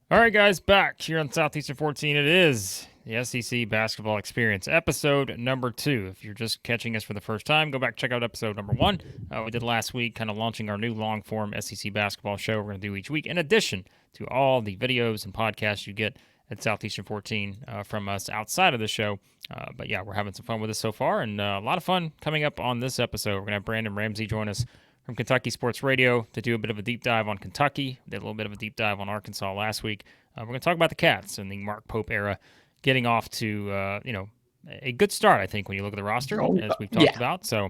All right, guys, back here on Southeastern 14. It is the SEC Basketball Experience, episode number 2. If you're just catching us for the first time, go back check out episode number 1. We did last week, kind of launching our new long-form SEC basketball show we're going to do each week, in addition to all the videos and podcasts you get at Southeastern 14 from us outside of the show. But yeah, we're having some fun with this so far, and a lot of fun coming up on this episode. We're going to have Brandon Ramsey join us from Kentucky Sports Radio to do a bit of a deep dive on Kentucky. Did a little bit of a deep dive on Arkansas last week. We're going to talk about the Cats and the Mark Pope era, getting off to a good start, I think, when you look at the roster, as we've talked about. So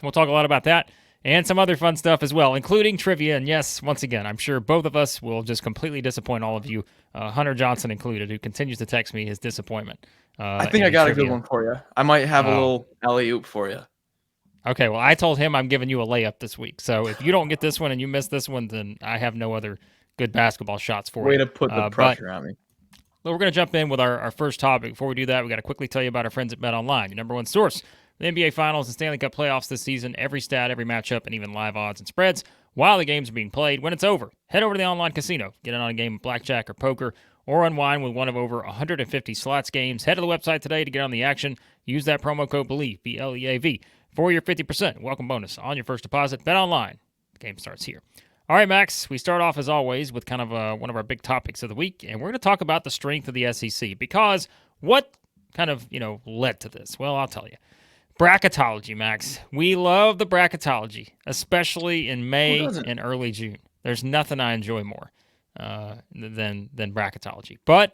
we'll talk a lot about that and some other fun stuff as well, including trivia. And yes, once again, I'm sure both of us will just completely disappoint all of you, Hunter Johnson included, who continues to text me his disappointment. I think I got a good one for you. I might have a little alley-oop for you. Okay, well, I told him I'm giving you a layup this week. So if you don't get this one and you miss this one, then I have no other good basketball shots for you. Way to put the pressure on me. Well, we're going to jump in with our first topic. Before we do that, we got to quickly tell you about our friends at BetOnline, your number one source for the NBA Finals and Stanley Cup playoffs this season. Every stat, every matchup, and even live odds and spreads while the games are being played. When it's over, head over to the online casino, get in on a game of blackjack or poker, or unwind with one of over 150 slots games. Head to the website today to get on the action. Use that promo code BELIEVE, BLEAV, for your 50% welcome bonus on your first deposit. BetOnline. The game starts here. All right, Max, we start off, as always, with kind of one of our big topics of the week, and we're going to talk about the strength of the SEC, because what kind of, led to this? Well, I'll tell you. Bracketology, Max. We love the bracketology, especially in May and early June. There's nothing I enjoy more than bracketology. But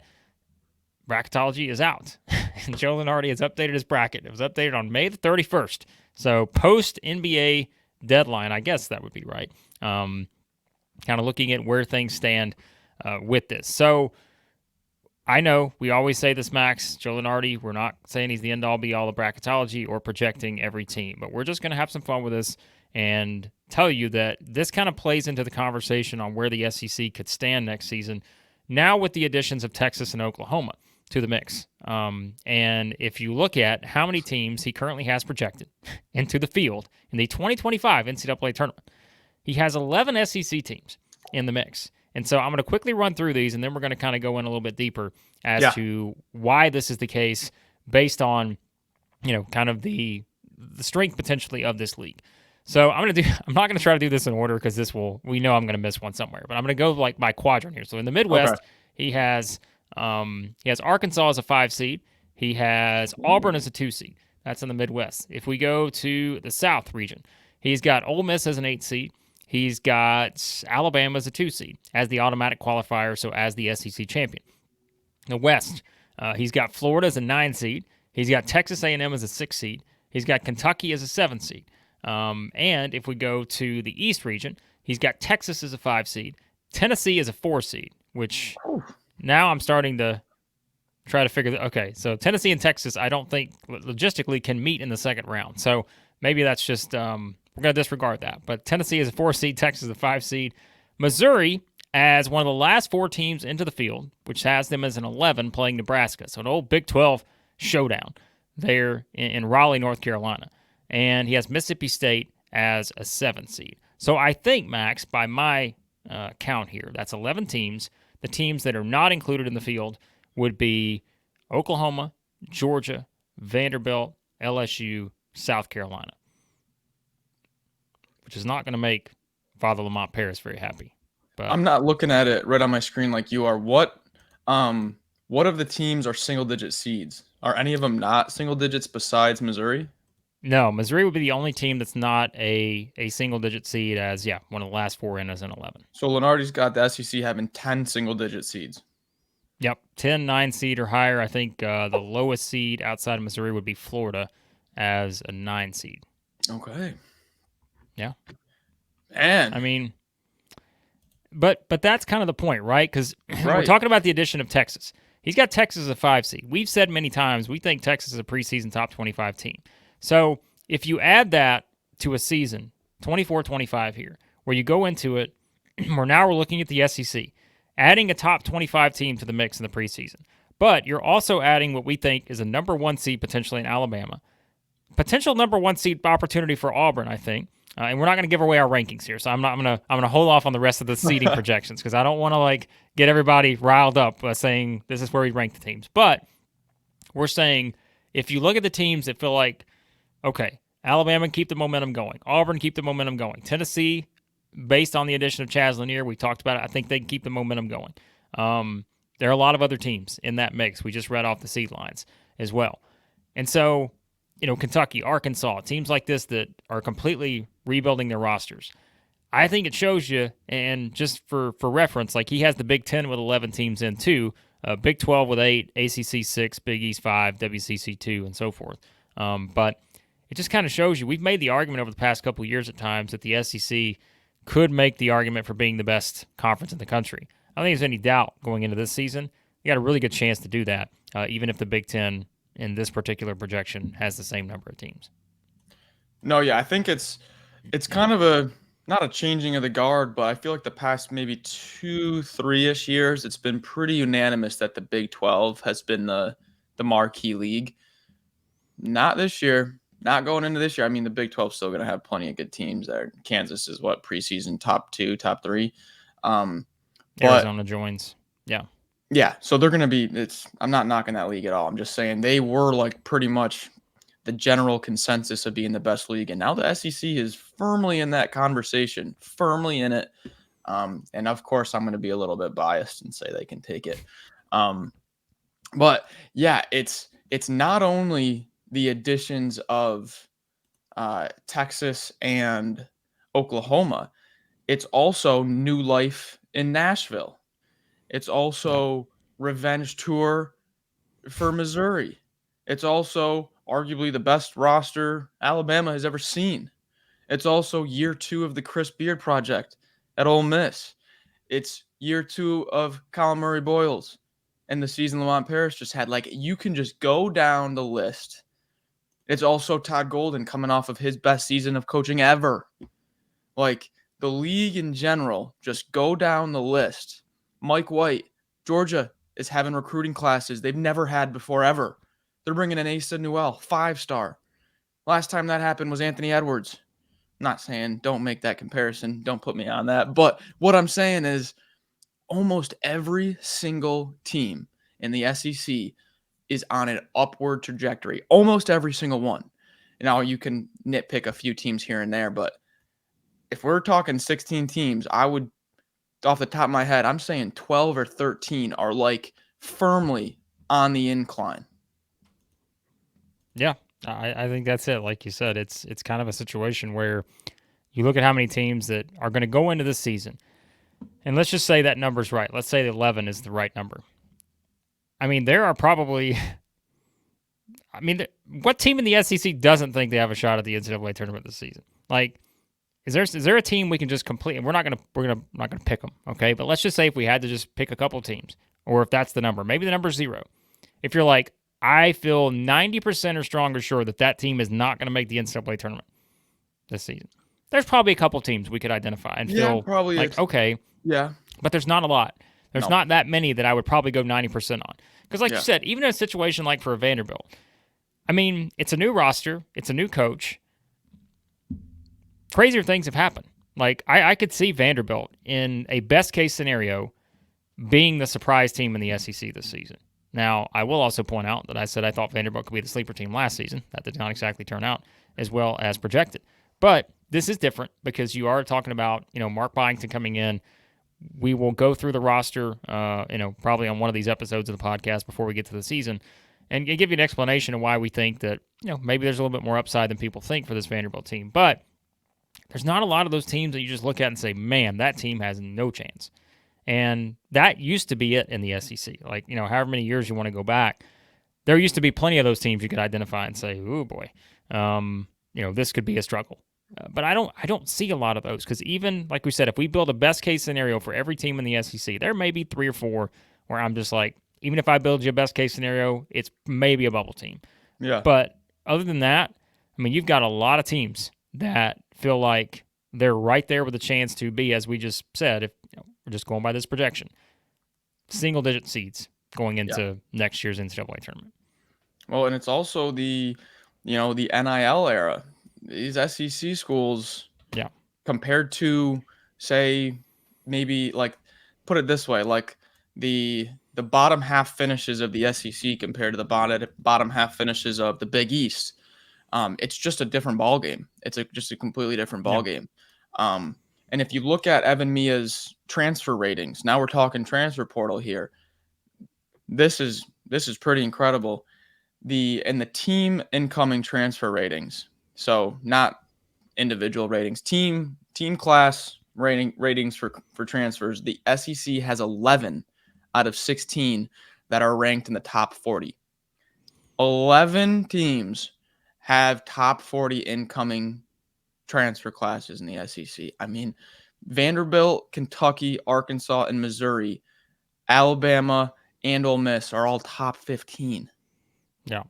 bracketology is out, and Joe Lunardi has updated his bracket. It was updated on May the 31st, so post-NBA deadline, I guess that would be right. Kind of looking at where things stand with this. So I know we always say this, Max, Joe Lunardi, we're not saying he's the end-all, be-all of bracketology or projecting every team, but we're just going to have some fun with this and tell you that this kind of plays into the conversation on where the SEC could stand next season, now with the additions of Texas and Oklahoma to the mix. And if you look at how many teams he currently has projected into the field in the 2025 NCAA tournament, he has 11 SEC teams in the mix. And so I'm going to quickly run through these, and then we're going to kind of go in a little bit deeper as to why this is the case based on, kind of the strength potentially of this league. So I'm not going to try to do this in order, because we know I'm going to miss one somewhere, but I'm going to go like by quadrant here. So in the Midwest, he has Arkansas as a 5 seed. He has Auburn as a 2 seed. That's in the Midwest. If we go to the South region, he's got Ole Miss as an 8 seed. He's got Alabama as a 2 seed, as the automatic qualifier, so as the SEC champion. The West, he's got Florida as a 9 seed. He's got Texas A&M as a 6 seed. He's got Kentucky as a 7 seed. And if we go to the East region, he's got Texas as a 5 seed. Tennessee as a 4 seed, which now I'm starting to try to figure that. Okay, so Tennessee and Texas, I don't think logistically can meet in the second round. So maybe that's just we're going to disregard that. But Tennessee is a 4 seed, Texas is a 5 seed. Missouri as one of the last 4 teams into the field, which has them as an 11 playing Nebraska. So an old Big 12 showdown there in Raleigh, North Carolina. And he has Mississippi State as a 7 seed. So I think, Max, by my count here, that's 11 teams. The teams that are not included in the field would be Oklahoma, Georgia, Vanderbilt, LSU, South Carolina, which is not going to make Father Lamont Paris very happy. But I'm not looking at it right on my screen like you are. What of the teams are single-digit seeds? Are any of them not single digits besides Missouri? No, Missouri would be the only team that's not a single-digit seed, as, one of the last 4 in as an 11. So Lunardi's got the SEC having 10 single-digit seeds. Yep, 10, 9 seed or higher. I think the lowest seed outside of Missouri would be Florida as a 9 seed. Okay. Yeah. And I mean, but that's kind of the point, right? Because we're talking about the addition of Texas. He's got Texas as a 5 seed. We've said many times we think Texas is a preseason top 25 team. So if you add that to a season, 24-25 here, where you go into it, we're looking at the SEC, adding a top 25 team to the mix in the preseason. But you're also adding what we think is a number 1 seed potentially in Alabama. Potential number 1 seed opportunity for Auburn, I think. And we're not going to give away our rankings here, so I'm gonna hold off on the rest of the seeding projections because I don't want to like get everybody riled up by saying this is where we rank the teams. But we're saying if you look at the teams that feel like, okay, Alabama keep the momentum going, Auburn keep the momentum going, Tennessee, based on the addition of Chaz Lanier, we talked about it. I think they can keep the momentum going. There are a lot of other teams in that mix. We just read off the seed lines as well, and so. Kentucky, Arkansas, teams like this that are completely rebuilding their rosters. I think it shows you, and just for reference, like he has the Big 10 with 11 teams in too, Big 12 with 8, ACC 6, Big East 5, WCC 2, and so forth. But it just kind of shows you, we've made the argument over the past couple of years at times that the SEC could make the argument for being the best conference in the country. I don't think there's any doubt going into this season. You got a really good chance to do that, even if the Big 10 in this particular projection has the same number of teams. No, yeah, I think it's kind of not a changing of the guard, but I feel like the past maybe 2-3-ish years, it's been pretty unanimous that the Big 12 has been the marquee league. Not this year, not going into this year. I mean, the Big 12 is still going to have plenty of good teams there. Kansas is preseason top 2, top 3. Arizona joins. Yeah. Yeah, so they're going to be I'm not knocking that league at all. I'm just saying they were like pretty much the general consensus of being the best league, and now the SEC is firmly in that conversation, firmly in it. And of course, I'm going to be a little bit biased and say they can take it. But yeah, it's not only the additions of Texas and Oklahoma, it's also new life in Nashville. It's also revenge tour for Missouri. It's also arguably the best roster Alabama has ever seen. It's also year 2 of the Chris Beard project at Ole Miss. It's year 2 of Colin Murray Boyles and the season Lamont Paris just had. Like, you can just go down the list. It's also Todd Golden coming off of his best season of coaching ever. Like, the league in general, just go down the list. Mike White, Georgia is having recruiting classes they've never had before ever. They're bringing in Asa Newell, 5-star. Last time that happened was Anthony Edwards. I'm not saying don't make that comparison. Don't put me on that. But what I'm saying is almost every single team in the SEC is on an upward trajectory. Almost every single one. Now, you can nitpick a few teams here and there, but if we're talking 16 teams, I would, off the top of my head, I'm saying 12 or 13 are like firmly on the incline. Yeah, I think that's it. Like you said, it's kind of a situation where you look at how many teams that are going to go into this season, and let's just say that number's right. Let's say 11 is the right number. I mean, there are probably, what team in the SEC doesn't think they have a shot at the NCAA tournament this season? Like, is there a team we can just complete? And we're not gonna pick them, okay? But let's just say if we had to just pick a couple teams, or if that's the number, maybe the number's 0. If you're like, I feel 90% or stronger sure that team is not going to make the NCAA tournament this season, there's probably a couple teams we could identify and feel probably like, okay, yeah, but there's not a lot. There's not that many that I would probably go 90% on. Because like you said, even in a situation like for Vanderbilt, I mean, it's a new roster, it's a new coach. Crazier things have happened. Like, I could see Vanderbilt in a best-case scenario being the surprise team in the SEC this season. Now, I will also point out that I said I thought Vanderbilt could be the sleeper team last season. That did not exactly turn out as well as projected. But this is different because you are talking about, Mark Byington coming in. We will go through the roster, probably on one of these episodes of the podcast before we get to the season and give you an explanation of why we think that, maybe there's a little bit more upside than people think for this Vanderbilt team. But there's not a lot of those teams that you just look at and say, man, that team has no chance. And that used to be it in the SEC. Like, however many years you want to go back, there used to be plenty of those teams you could identify and say, oh boy, this could be a struggle. But I don't see a lot of those because even, like we said, if we build a best case scenario for every team in the SEC, there may be 3 or 4 where I'm just like, even if I build you a best case scenario, it's maybe a bubble team. Yeah. But other than that, you've got a lot of teams that feel like they're right there with a chance to be, as we just said, if we're just going by this projection, single-digit seeds going into next year's NCAA tournament. Well, and it's also the NIL era. These SEC schools, Yeah. Compared to, say, maybe like, put it this way, like the bottom half finishes of the SEC compared to the bottom half finishes of the Big East. It's just a different ball game. It's just a completely different ball Yeah. game. And if you look at Evan Mia's transfer ratings, now we're talking transfer portal here. This is pretty incredible. The team incoming transfer ratings. So not individual ratings, team class ratings for transfers. The SEC has 11 out of 16 that are ranked in the top 40. 11 teams have top 40 incoming transfer classes in the SEC. I mean, Vanderbilt, Kentucky, Arkansas, and Missouri, Alabama, and Ole Miss are all top 15. Yeah.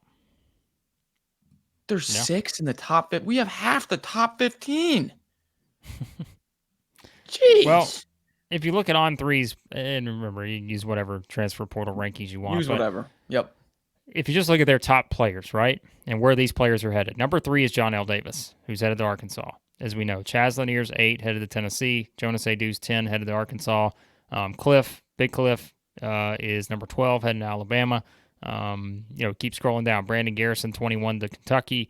There's Yeah. 6 in the top 15. We have half the top 15. Jeez. Well, if you look at on threes, and remember, you can use whatever transfer portal rankings you want, Use but whatever. Yep. if you just look at their top players, right, and where these players are headed, number 3 is Johnell Davis, who's headed to Arkansas. As we know, Chaz Lanier's 8, headed to Tennessee. Jonas Aidoo's 10, headed to Arkansas. Big Cliff, is number 12, heading to Alabama. Keep scrolling down. Brandon Garrison, 21, to Kentucky.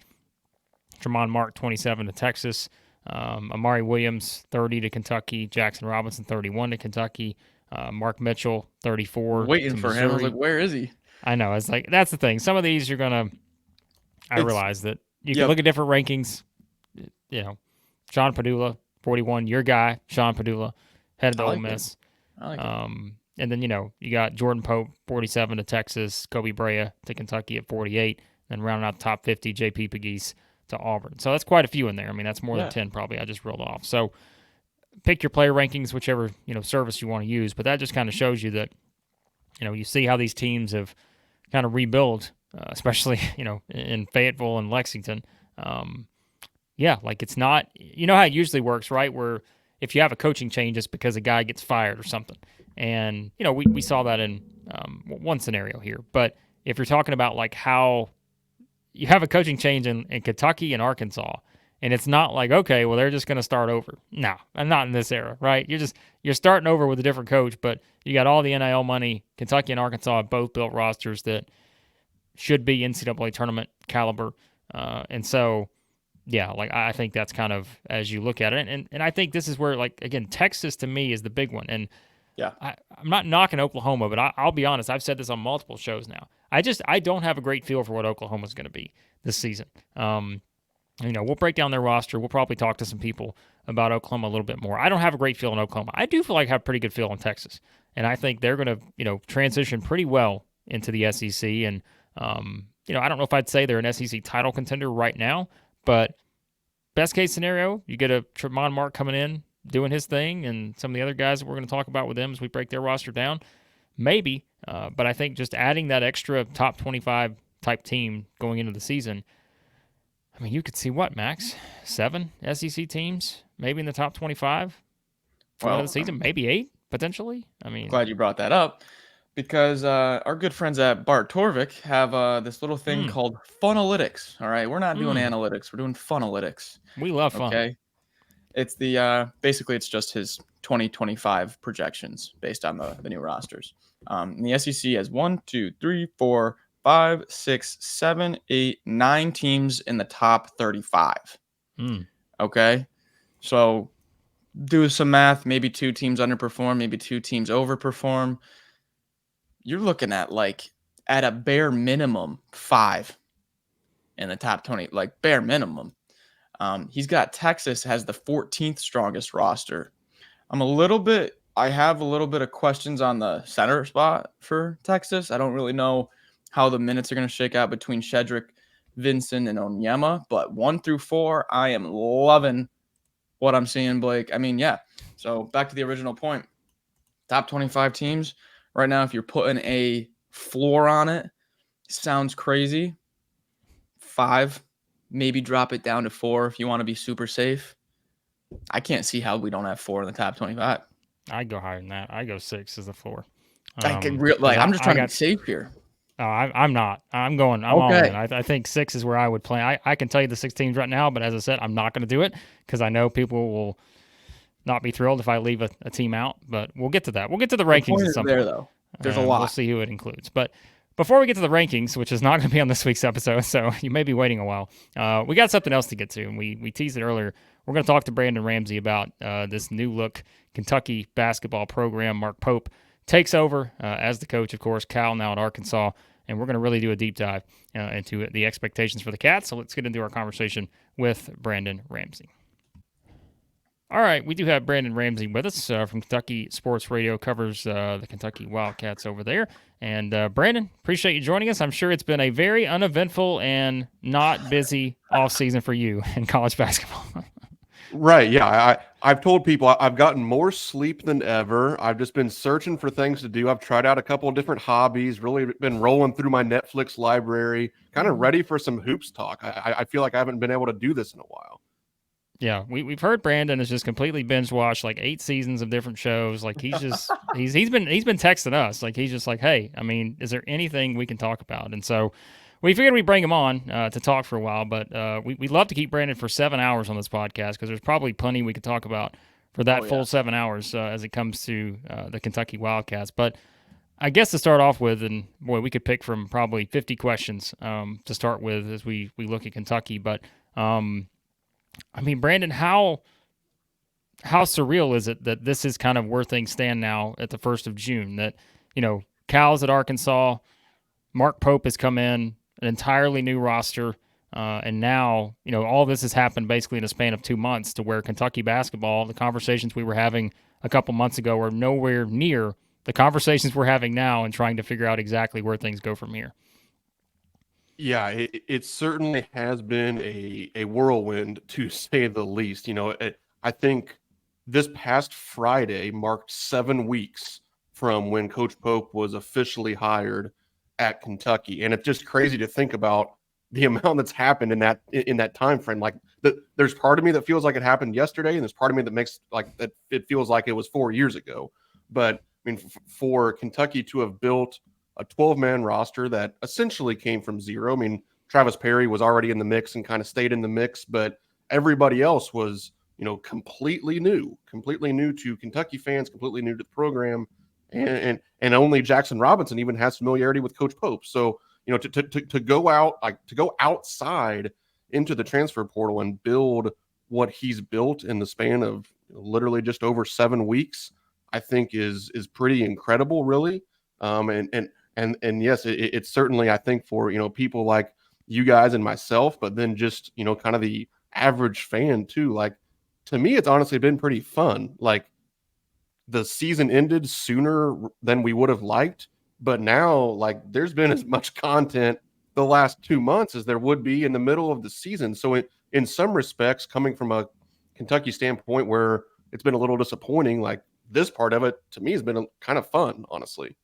Tramon Mark, 27, to Texas. Amari Williams, 30, to Kentucky. Jaxson Robinson, 31, to Kentucky. Mark Mitchell, 34, Waiting to for Missouri. him. I was like, where is he? I know. It's like, that's the thing. Some of these you're going to, I realize that you can look at different rankings. Sean Padula, 41, your guy, Sean Padula, headed to Ole Miss. I like and then, you got Jordan Pope, 47, to Texas. Kobe Brea to Kentucky at 48. Then rounding out the top 50, JP Pegues to Auburn. So that's quite a few in there. I mean, that's more than 10 probably I just reeled off. So pick your player rankings, whichever, service you want to use. But that just kind of shows you that, you see how these teams have kind of rebuild, especially, in Fayetteville and Lexington. It's not, how it usually works, right? Where if you have a coaching change, it's because a guy gets fired or something. And, we saw that in one scenario here. But if you're talking about like how you have a coaching change in Kentucky and Arkansas, and it's not like, okay, well, they're just going to start over. No, I'm not in this era, right? You're starting over with a different coach, but you got all the NIL money. Kentucky and Arkansas have both built rosters that should be NCAA tournament caliber. And so, I think that's kind of as you look at it. And I think this is where, like, again, Texas to me is the big one. And I'm not knocking Oklahoma, but I'll be honest. I've said this on multiple shows now. I don't have a great feel for what Oklahoma's going to be this season. We'll break down their roster. We'll probably talk to some people about Oklahoma a little bit more. I don't have a great feel in Oklahoma. I do feel like I have a pretty good feel in Texas. And I think they're going to, transition pretty well into the SEC. And, I don't know if I'd say they're an SEC title contender right now, but best case scenario, you get a Tramon Mark coming in, doing his thing, and some of the other guys that we're going to talk about with them as we break their roster down. Maybe. But I think just adding that extra top 25 type team going into the season, I mean, you could see what, Max? 7 SEC teams, maybe in the top 25 for the season, maybe 8 potentially. I mean, glad you brought that up because our good friends at Bart Torvik have this little thing called Funalytics. All right, we're not doing analytics; we're doing Funalytics. We love fun. Okay, it's the basically it's just his 2025 projections based on the new rosters. And the SEC has 1, 2, 3, 4, 5, 6, 7, 8, 9 teams in the top 35. Okay. So do some math. Maybe 2 teams underperform, maybe 2 teams overperform. You're looking at at a bare minimum 5 in the top 20, like bare minimum. He's got Texas has the 14th strongest roster. I have a little bit of questions on the center spot for Texas. I don't really know how the minutes are going to shake out between Shedrick, Vincent, and Onyema, but 1 through 4, I am loving what I'm seeing, Blake. I mean, yeah. So back to the original point. Top 25 teams right now, if you're putting a floor on it, sounds crazy. 5, maybe drop it down to 4 if you want to be super safe. I can't see how we don't have 4 in the top 25. I'd go higher than that. I go 6 as the floor. I'm just trying to be safe here. I'm not. I'm going. I'm all in. Okay. I think 6 is where I would play. I can tell you the 6 teams right now, but as I said, I'm not going to do it because I know people will not be thrilled if I leave a team out. But we'll get to that. We'll get to the The rankings point at is some there, point. though. There's a We'll lot. see who it includes. But before we get to the rankings, which is not going to be on this week's episode, so you may be waiting a while, we got something else to get to, and we teased it earlier. We're going to talk to Brandon Ramsey about this new look Kentucky basketball program. Mark Pope takes over as the coach, of course. Cal now at Arkansas, and we're going to really do a deep dive into the expectations for the Cats. So let's get into our conversation with Brandon Ramsey. All right, we do have Brandon Ramsey with us from Kentucky Sports Radio, covers the Kentucky Wildcats over there. And Brandon, appreciate you joining us. I'm sure it's been a very uneventful and not busy off season for you in college basketball. Right. Yeah. I've told people I've gotten more sleep than ever. I've just been searching for things to do. I've tried out a couple of different hobbies, really been rolling through my Netflix library, kind of ready for some hoops talk. I feel like I haven't been able to do this in a while. Yeah, we've heard Brandon has just completely binge watched like 8 seasons of different shows. Like he's just he's been texting us. Like he's just like, hey, I mean, is there anything we can talk about? And so we figured we'd bring him on to talk for a while. But we'd love to keep Brandon for 7 hours on this podcast because there's probably plenty we could talk about for that full 7 hours as it comes to the Kentucky Wildcats. But I guess to start off with, and boy, we could pick from probably 50 questions to start with as we look at Kentucky. But I mean, Brandon, how surreal is it that this is kind of where things stand now at the 1st of June? That, Cal's at Arkansas, Mark Pope has come in, an entirely new roster, and now, all this has happened basically in a span of 2 months to where Kentucky basketball, the conversations we were having a couple months ago are nowhere near the conversations we're having now and trying to figure out exactly where things go from here. Yeah, it certainly has been a whirlwind, to say the least. I think this past Friday marked 7 weeks from when Coach Pope was officially hired at Kentucky, and it's just crazy to think about the amount that's happened in that time frame. Like, there's part of me that feels like it happened yesterday, and there's part of me that makes like that it feels like it was 4 years ago. But I mean, for Kentucky to have built a 12-man roster that essentially came from zero. I mean, Travis Perry was already in the mix and kind of stayed in the mix, but everybody else was, completely new to Kentucky fans, completely new to the program. And only Jaxson Robinson even has familiarity with Coach Pope. So, to go outside into the transfer portal and build what he's built in the span of literally just over 7 weeks, I think is pretty incredible, really. And yes, it's certainly, I think, for, people like you guys and myself, but then just, kind of the average fan too. Like, to me, it's honestly been pretty fun. Like, the season ended sooner than we would have liked, but now, like, there's been as much content the last 2 months as there would be in the middle of the season. So in some respects, coming from a Kentucky standpoint where it's been a little disappointing, like, this part of it to me has been kind of fun, honestly.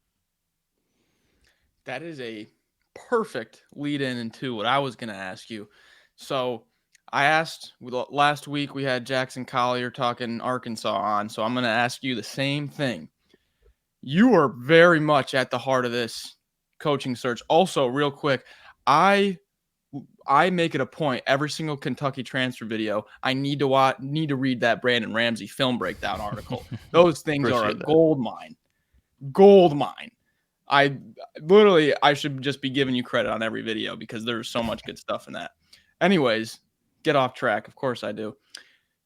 That is a perfect lead in into what I was going to ask you. So I asked last week, we had Jackson Collier talking Arkansas on. So I'm going to ask you the same thing. You are very much at the heart of this coaching search. Also, real quick, I make it a point every single Kentucky transfer video. I need to read that Brandon Ramsey film breakdown article. Those things are a gold mine. Gold mine. I should just be giving you credit on every video because there's so much good stuff in that. Anyways, get off track. Of course I do.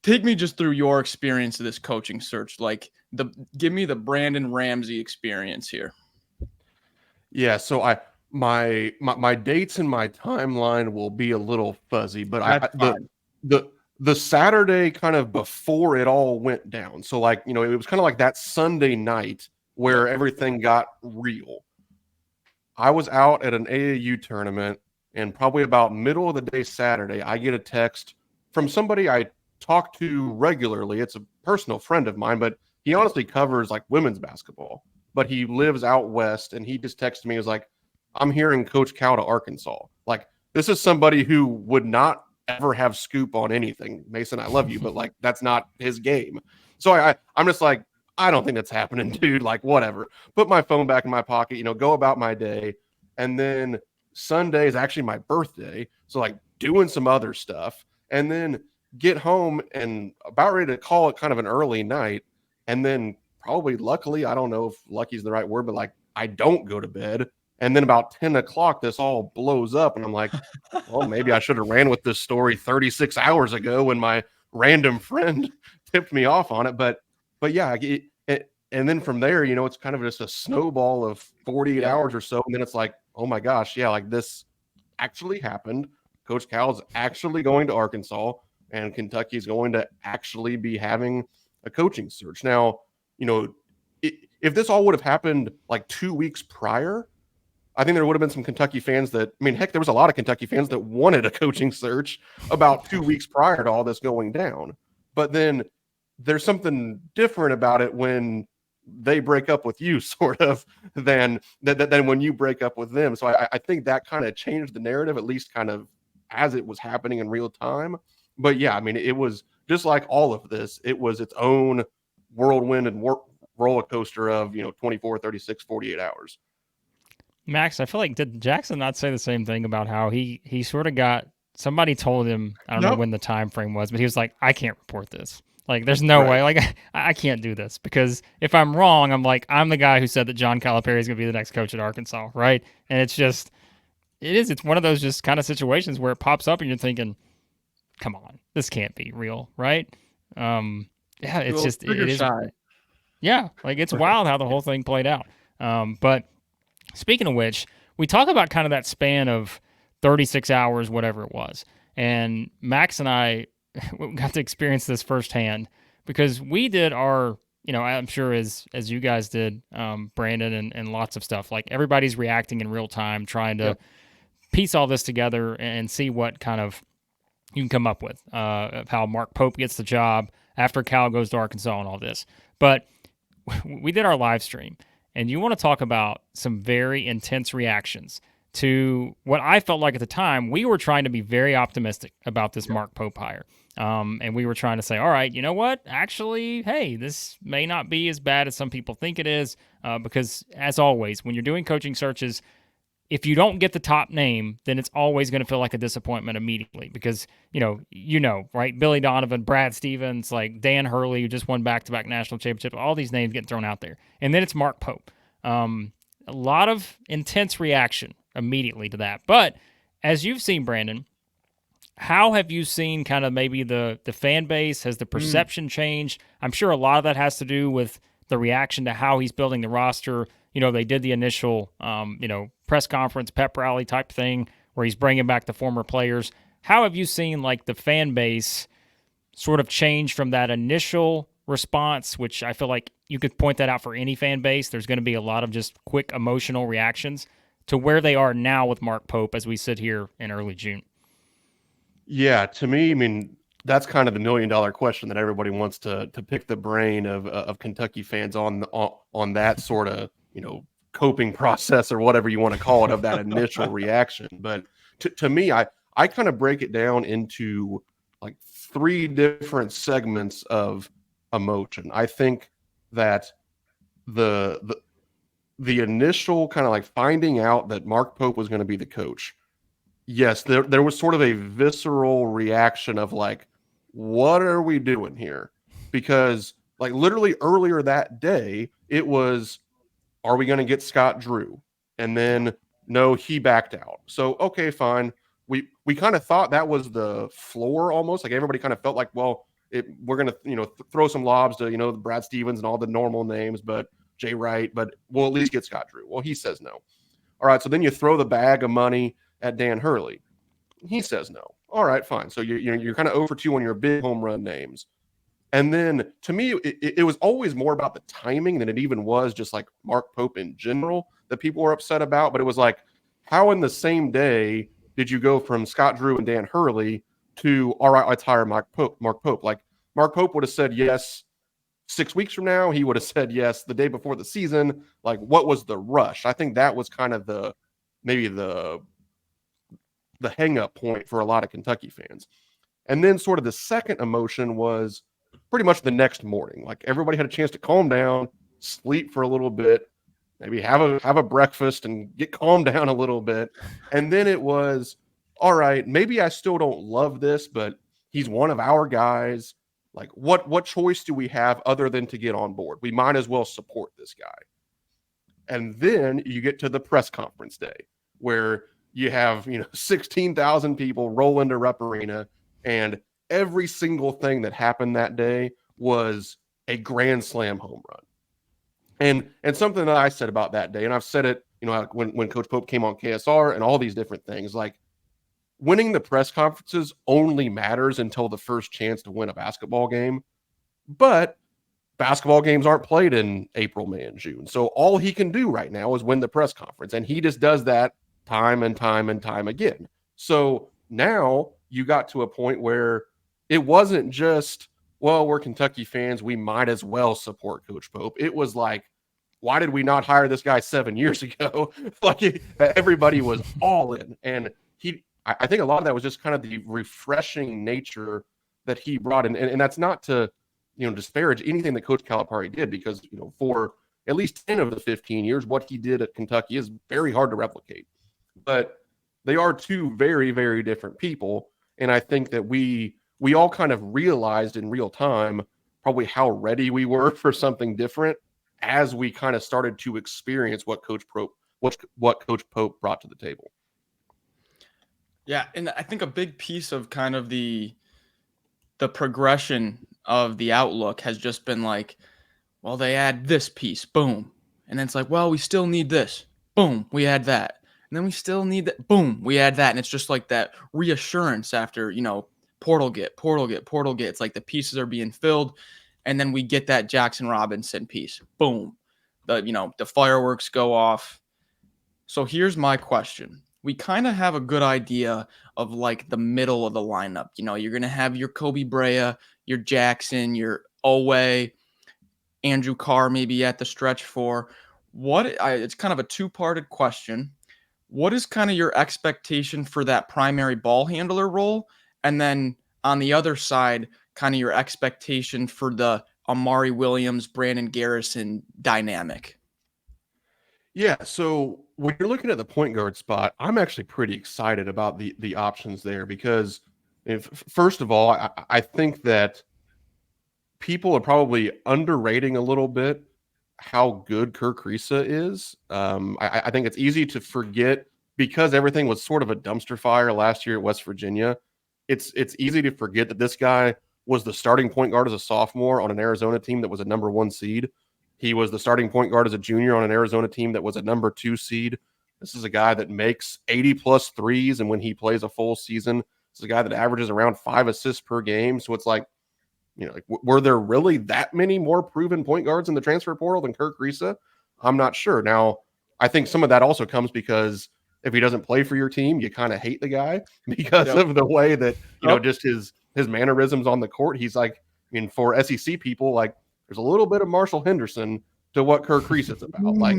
Take me just through your experience of this coaching search. Like, give me the Brandon Ramsey experience here. Yeah. So my dates and my timeline will be a little fuzzy, but the Saturday kind of before it all went down. So, like, it was kind of like that Sunday night where everything got real. I was out at an AAU tournament, and probably about middle of the day Saturday, I get a text from somebody I talk to regularly. It's a personal friend of mine, but he honestly covers like women's basketball, but he lives out west, and he just texted me. He was like, I'm hearing Coach Cal to Arkansas. Like, this is somebody who would not ever have scoop on anything. Mason, I love you, but like, that's not his game. So I'm just like, I don't think that's happening, dude. Like, whatever. Put my phone back in my pocket, go about my day. And then Sunday is actually my birthday. So like doing some other stuff, and then get home and about ready to call it kind of an early night. And then probably luckily, I don't know if lucky is the right word, but like I don't go to bed. And then about 10 o'clock, this all blows up. And I'm like, well, maybe I should have ran with this story 36 hours ago when my random friend tipped me off on it. But yeah, and then from there, it's kind of just a snowball of 48 hours or so. And then it's like, oh my gosh, yeah, like this actually happened. Coach Cal's actually going to Arkansas, and Kentucky's going to actually be having a coaching search. Now, if this all would have happened like 2 weeks prior, I think there would have been some Kentucky fans heck, there was a lot of Kentucky fans that wanted a coaching search about 2 weeks prior to all this going down. But then there's something different about it when they break up with you, sort of, than when you break up with them. So I think that kind of changed the narrative, at least kind of as it was happening in real time. But yeah, it was just like all of this. It was its own whirlwind and roller coaster of 24, 36, 48 hours. Max, I feel like, did Jaxson not say the same thing about how he sort of got, somebody told him, I don't know when the time frame was, but he was like, I can't report this. Like, there's no way. Like, I can't do this, because if I'm wrong, I'm the guy who said that John Calipari is going to be the next coach at Arkansas, right? And it's one of those just kind of situations where it pops up and you're thinking, come on, this can't be real, right? Yeah, it's just, it is. Yeah, like, it's wild how the whole thing played out. But speaking of which, we talk about kind of that span of 36 hours, whatever it was. And Max and I got to experience this firsthand, because we did our, I'm sure as you guys did, Brandon, and lots of stuff. Like, everybody's reacting in real time, trying to piece all this together and see what kind of you can come up with, of how Mark Pope gets the job after Cal goes to Arkansas and all this. But we did our live stream, and you want to talk about some very intense reactions to what I felt like at the time. We were trying to be very optimistic about this Mark Pope hire. And we were trying to say, all right, you know what? Actually, hey, this may not be as bad as some people think it is, because, as always, when you're doing coaching searches, if you don't get the top name, then it's always going to feel like a disappointment immediately, because, right? Billy Donovan, Brad Stevens, like Dan Hurley, who just won back-to-back national championships, all these names getting thrown out there. And then it's Mark Pope. A lot of intense reaction immediately to that. But as you've seen, Brandon, how have you seen kind of maybe the fan base? Has the perception changed? I'm sure a lot of that has to do with the reaction to how he's building the roster. They did the initial, press conference, pep rally type thing where he's bringing back the former players. How have you seen, like, the fan base sort of change from that initial response, which I feel like you could point that out for any fan base? There's going to be a lot of just quick emotional reactions, to where they are now with Mark Pope as we sit here in early June. Yeah, to me, that's kind of the $1 million question that everybody wants to pick the brain of Kentucky fans on that sort of, coping process, or whatever you want to call it, of that initial reaction. But to me, I kind of break it down into like 3 different segments of emotion. I think that the initial kind of like finding out that Mark Pope was going to be the coach, yes, there was sort of a visceral reaction of like, what are we doing here? Because like literally earlier that day, it was, are we going to get Scott Drew? And then no, he backed out. So, okay, fine. We kind of thought that was the floor almost. Like, everybody kind of felt like, well, we're going to, throw some lobs to, Brad Stevens and all the normal names, but Jay Wright, but we'll at least get Scott Drew. Well, he says no. All right. So then you throw the bag of money at Dan Hurley. He says no. All right, fine. So you're kind of over 2 on your big home run names. And then to me, it was always more about the timing than it even was just like Mark Pope in general that people were upset about. But it was like, how in the same day did you go from Scott Drew and Dan Hurley to, all right, let's hire Mark Pope? Like, Mark Pope would have said yes 6 weeks from now. He would have said yes the day before the season. Like, what was the rush? I think that was kind of maybe the hang-up point for a lot of Kentucky fans. And then sort of the second emotion was pretty much the next morning. Like, everybody had a chance to calm down, sleep for a little bit, maybe have a breakfast and get calmed down a little bit. And then it was, all right, maybe I still don't love this, but he's one of our guys. Like, what choice do we have other than to get on board? We might as well support this guy. And then you get to the press conference day where you have, 16,000 people roll into Rupp Arena, and every single thing that happened that day was a grand slam home run. And something that I said about that day, and I've said it, when Coach Pope came on KSR and all these different things, like, winning the press conferences only matters until the first chance to win a basketball game. But basketball games aren't played in April, May, and June. So all he can do right now is win the press conference. And he just does that time and time and time again. So now you got to a point where it wasn't just, well, we're Kentucky fans, we might as well support Coach Pope. It was like, why did we not hire this guy 7 years ago? Like, everybody was all in. And I think a lot of that was just kind of the refreshing nature that he brought in. And that's not to, disparage anything that Coach Calipari did, because, for at least 10 of the 15 years, what he did at Kentucky is very hard to replicate. But they are two very, very different people. And I think that we all kind of realized in real time probably how ready we were for something different as we kind of started to experience what Coach Pope brought to the table. Yeah, and I think a big piece of kind of the progression of the outlook has just been like, well, they add this piece, boom. And then it's like, well, we still need this. Boom, we add that. And then we still need that. Boom, we add that. And it's just like that reassurance after, portal get. It's like the pieces are being filled. And then we get that Jaxson Robinson piece. Boom. The fireworks go off. So here's my question. We kind of have a good idea of like the middle of the lineup. You're going to have your Kobe Brea, your Jaxson, your Owe, Andrew Carr maybe at the stretch four. It's kind of a two-parted question. What is kind of your expectation for that primary ball handler role? And then on the other side, kind of your expectation for the Amari Williams, Brandon Garrison dynamic? Yeah, so when you're looking at the point guard spot, I'm actually pretty excited about the options there, because first of all, I think that people are probably underrating a little bit how good Kerr Kriisa is. I think it's easy to forget, because everything was sort of a dumpster fire last year at West Virginia. It's easy to forget that this guy was the starting point guard as a sophomore on an Arizona team that was a number 1 seed. He was the starting point guard as a junior on an Arizona team that was a number 2 seed. This is a guy that makes 80+ threes, and when he plays a full season, this is a guy that averages around 5 assists per game. So it's like, were there really that many more proven point guards in the transfer portal than Kerr Kriisa? I'm not sure. Now, I think some of that also comes because if he doesn't play for your team, you kind of hate the guy because of the way that, just his mannerisms on the court. He's like, for SEC people, like, there's a little bit of Marshall Henderson to what Kerr Kriisa is about. Like,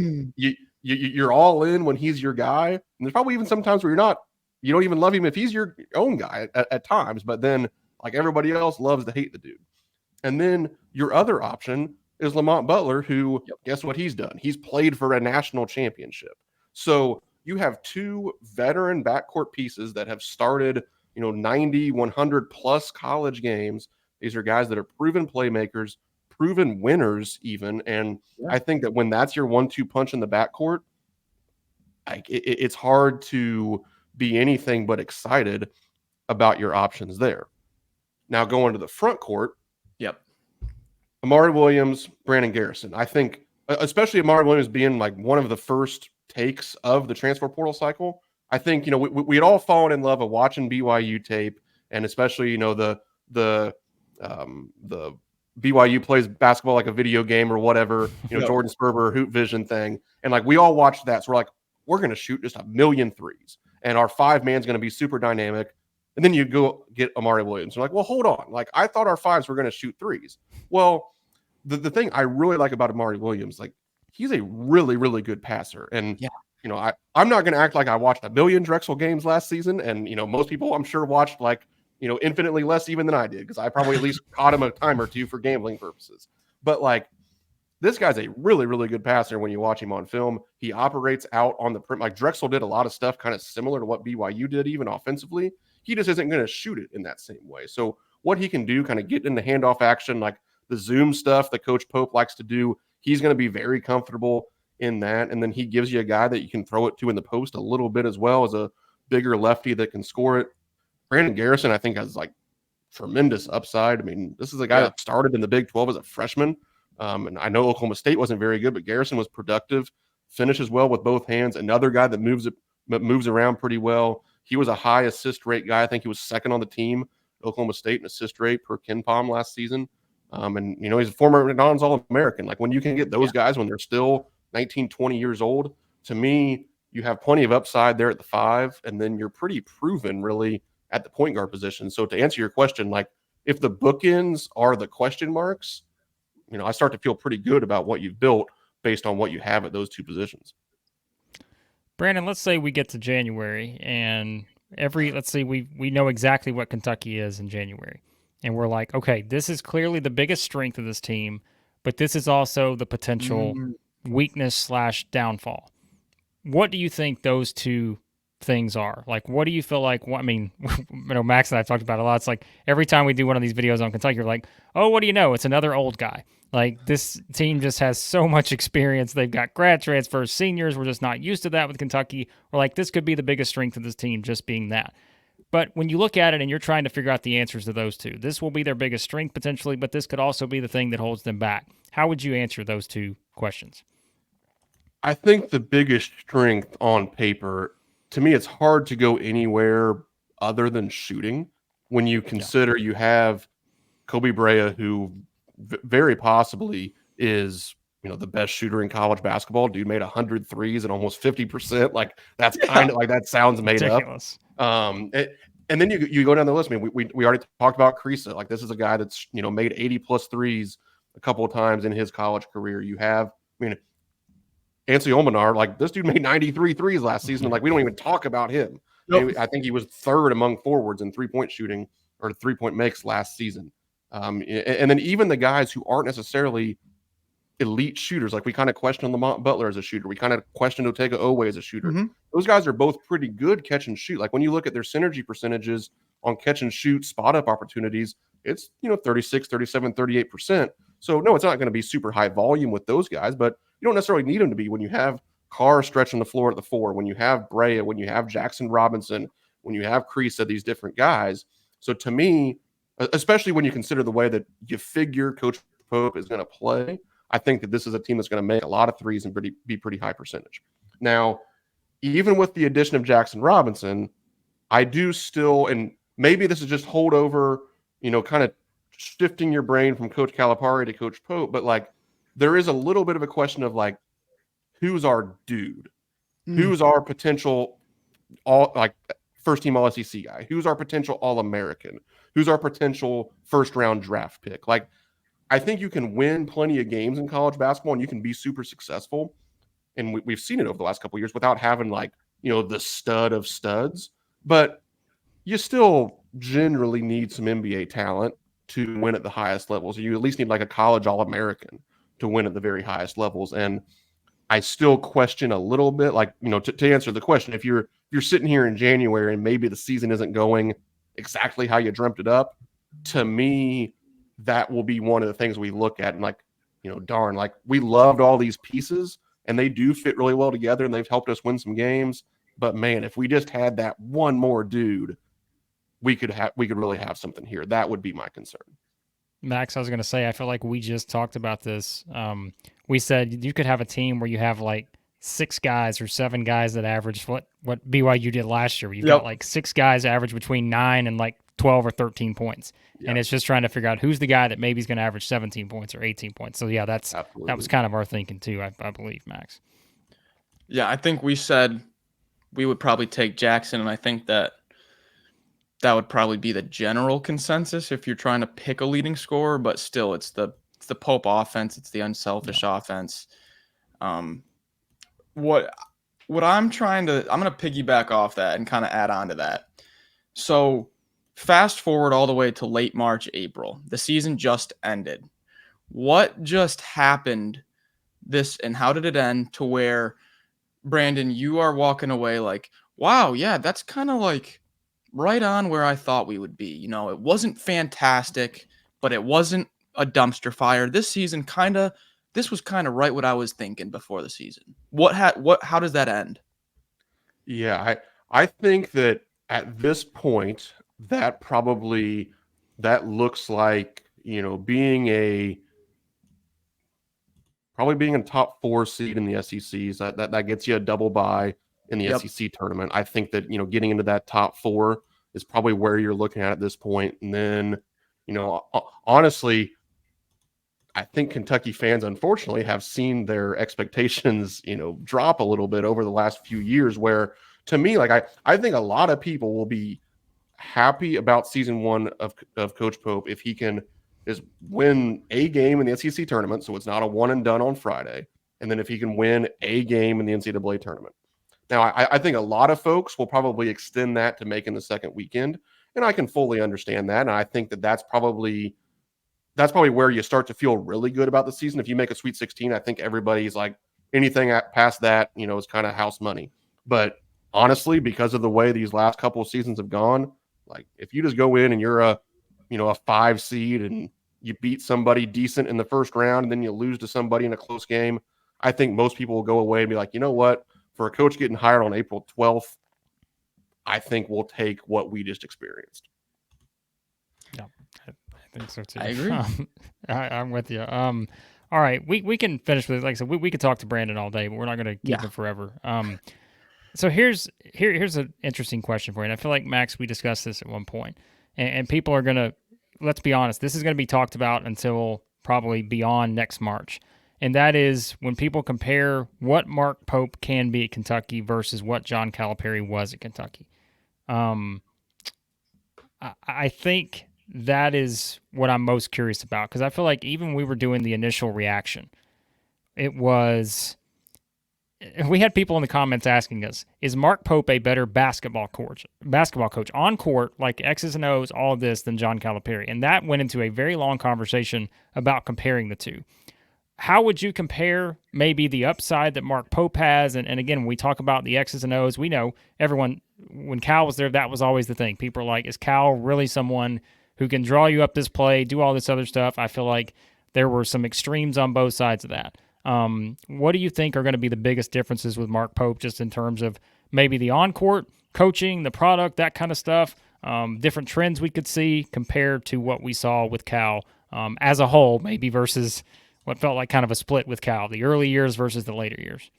you're all in when he's your guy. And there's probably even sometimes where you don't even love him if he's your own guy at times. But then, like, everybody else loves to hate the dude. And then your other option is Lamont Butler, who, guess what he's done? He's played for a national championship. So you have two veteran backcourt pieces that have started, 90, 100+ college games. These are guys that are proven playmakers, proven winners even. And I think that when that's your 1-2 punch in the backcourt, like, it's hard to be anything but excited about your options there. Now going to the front court. Amari Williams, Brandon Garrison. I think, especially Amari Williams being like one of the first takes of the transfer portal cycle, I think, we had all fallen in love of watching BYU tape, and especially, the BYU plays basketball like a video game or whatever, Jordan Sperber Hoop Vision thing. And like, we all watched that. So we're like, we're going to shoot just 1,000,000 threes, and our 5-man's going to be super dynamic. And then you go get Amari Williams. You're like, well, hold on. Like, I thought our 5s were going to shoot threes. Well, the thing I really like about Amari Williams, like, he's a really, really good passer. And, I'm not going to act like I watched 1,000,000 Drexel games last season. And, most people I'm sure watched like, infinitely less even than I did, because I probably at least caught him a time or two for gambling purposes. But like, This guy's a really, really good passer when you watch him on film. He operates out on the prim. Like Drexel did a lot of stuff kind of similar to what BYU did, even offensively. He just isn't going to shoot it in that same way. So what he can do, kind of get into handoff action, like the zoom stuff that Coach Pope likes to do, he's going to be very comfortable in that. And then he gives you a guy that you can throw it to in the post a little bit as well as a bigger lefty that can score it. Brandon Garrison, I think, has like tremendous upside. I mean, this is a guy that started in the Big 12 as a freshman. And I know Oklahoma State wasn't very good, but Garrison was productive, finishes well with both hands. Another guy that moves around pretty well. He was a high assist rate guy. I think he was second on the team, Oklahoma State, in assist rate per KenPom last season. And, you know, he's a former McDonald's All-American. Like when you can get those guys when they're still 19, 20 years old, to me, you have plenty of upside there at the 5, and then you're pretty proven really at the point guard position. So to answer your question, like if the bookends are the question marks, you know, I start to feel pretty good about what you've built based on what you have at those two positions. Brandon, let's say we get to January and let's say we know exactly what Kentucky is in January. And we're like, okay, this is clearly the biggest strength of this team, but this is also the potential weakness / downfall. What do you think those two things are? Like, what do you feel like? I mean, you know, Max and I have talked about it a lot. It's like every time we do one of these videos on Kentucky, you're like, oh, what do you know? It's another old guy. Like, this team just has so much experience. They've got grad transfers, seniors. We're just not used to that with Kentucky. We're like, this could be the biggest strength of this team, just being that. But when you look at it and you're trying to figure out the answers to those two, this will be their biggest strength potentially, but this could also be the thing that holds them back. How would you answer those two questions? I think the biggest strength on paper, to me, it's hard to go anywhere other than shooting when you consider you have Kobe Brea, who very possibly is, you know, the best shooter in college basketball. Dude made 100 threes and almost 50%. Like that's kind of like, that sounds made ridiculous. Up. And then you go down the list. I mean, we already talked about Kriisa. Like this is a guy that's, you know, made 80+ threes a couple of times in his college career. You have, I mean, Anthony Olminar, like this dude made 93 threes last season. And like, we don't even talk about him. Nope. I think he was third among forwards in 3-point shooting or 3-point makes last season. And then even the guys who aren't necessarily elite shooters, like we kind of question Lamont Butler as a shooter. We kind of question Otega Owe as a shooter. Mm-hmm. Those guys are both pretty good catch and shoot. Like when you look at their synergy percentages on catch and shoot spot up opportunities, it's, you know, 36, 37, 38%. So no, it's not going to be super high volume with those guys, but you don't necessarily need them to be when you have Carr stretching the floor at the 4, when you have Brea, when you have Jaxson Robinson, when you have Kriisa, these different guys. So to me, especially when you consider the way that you figure Coach Pope is going to play, I think that this is a team that's going to make a lot of threes and be pretty high percentage. Now, even with the addition of Jaxson Robinson, I do still, and maybe this is just holdover, you know, kind of shifting your brain from Coach Calipari to Coach Pope, but like there is a little bit of a question of like, who's our dude? Who's our potential first team All SEC guy? Who's our potential All-American? Who's our potential first round draft pick? Like, I think you can win plenty of games in college basketball and you can be super successful. And we've seen it over the last couple of years without having like, you know, the stud of studs, but you still generally need some NBA talent to win at the highest levels. You at least need like a college All-American to win at the very highest levels. And I still question a little bit, like, you know, to answer the question, if you're sitting here in January and maybe the season isn't going exactly how you dreamt it up, to me, that will be one of the things we look at and like, you know, darn, like we loved all these pieces and they do fit really well together and they've helped us win some games. But man, if we just had that one more dude, we could really have something here. That would be my concern. Max, I was going to say, I feel like we just talked about this. We said you could have a team where you have like 6 guys or 7 guys that average what BYU did last year. You've got like 6 guys average between 9 and like 12 or 13 points. Yep. And it's just trying to figure out who's the guy that maybe is going to average 17 points or 18 points. So yeah, that was kind of our thinking too, I believe, Max. Yeah, I think we said we would probably take Jaxson, and I think that would probably be the general consensus if you're trying to pick a leading scorer, but still it's the Pope offense, it's the unselfish offense. What I'm going to piggyback off that and kind of add on to that. So fast forward all the way to late March, April. The season just ended. What just happened this and how did it end to where, Brandon, you are walking away like, wow, yeah, that's kind of like right on where I thought we would be. You know, it wasn't fantastic, but it wasn't a dumpster fire. This was kind of right what I was thinking before the season. How does that end? Yeah, I think that at this point, that looks like, probably being a top 4 seed in the SECs. That gets you a double bye in the Yep. SEC tournament. I think that, getting into that top 4 is probably where you're looking at this point. And then, honestly, I think Kentucky fans, unfortunately, have seen their expectations, drop a little bit over the last few years, where, to me, like, I think a lot of people will be happy about season 1 of Coach Pope if he can is win a game in the SEC tournament, so it's not a one and done on Friday, and then if he can win a game in the NCAA tournament. Now, I think a lot of folks will probably extend that to making the second weekend, and I can fully understand that, and I think that that's probably where you start to feel really good about the season. If you make a Sweet 16, I think everybody's like, anything past that, is kind of house money. But honestly, because of the way these last couple of seasons have gone, like, if you just go in and you're a 5 seed and you beat somebody decent in the first round and then you lose to somebody in a close game, I think most people will go away and be like, you know what? For a coach getting hired on April 12th, I think we'll take what we just experienced. Yeah, I think so too. I agree. I'm with you. All right, we can finish with it. Like I said, we could talk to Brandon all day, but we're not going to keep him forever. So here's an interesting question for you. And I feel like, Max, we discussed this at one point, and people are going to, let's be honest, this is going to be talked about until probably beyond next March. And that is when people compare what Mark Pope can be at Kentucky versus what John Calipari was at Kentucky. I think that is what I'm most curious about, because I feel like even when we were doing the initial reaction, we had people in the comments asking us, is Mark Pope a better basketball coach on court, like X's and O's, all of this, than John Calipari? And that went into a very long conversation about comparing the two. How would you compare maybe the upside that Mark Pope has? And again, when we talk about the X's and O's, we know everyone, when Cal was there, that was always the thing. People are like, is Cal really someone who can draw you up this play, do all this other stuff? I feel like there were some extremes on both sides of that. What do you think are going to be the biggest differences with Mark Pope, just in terms of maybe the on-court coaching, the product, that kind of stuff, different trends we could see compared to what we saw with Cal as a whole, maybe versus what felt like kind of a split with Cal, the early years versus the later years?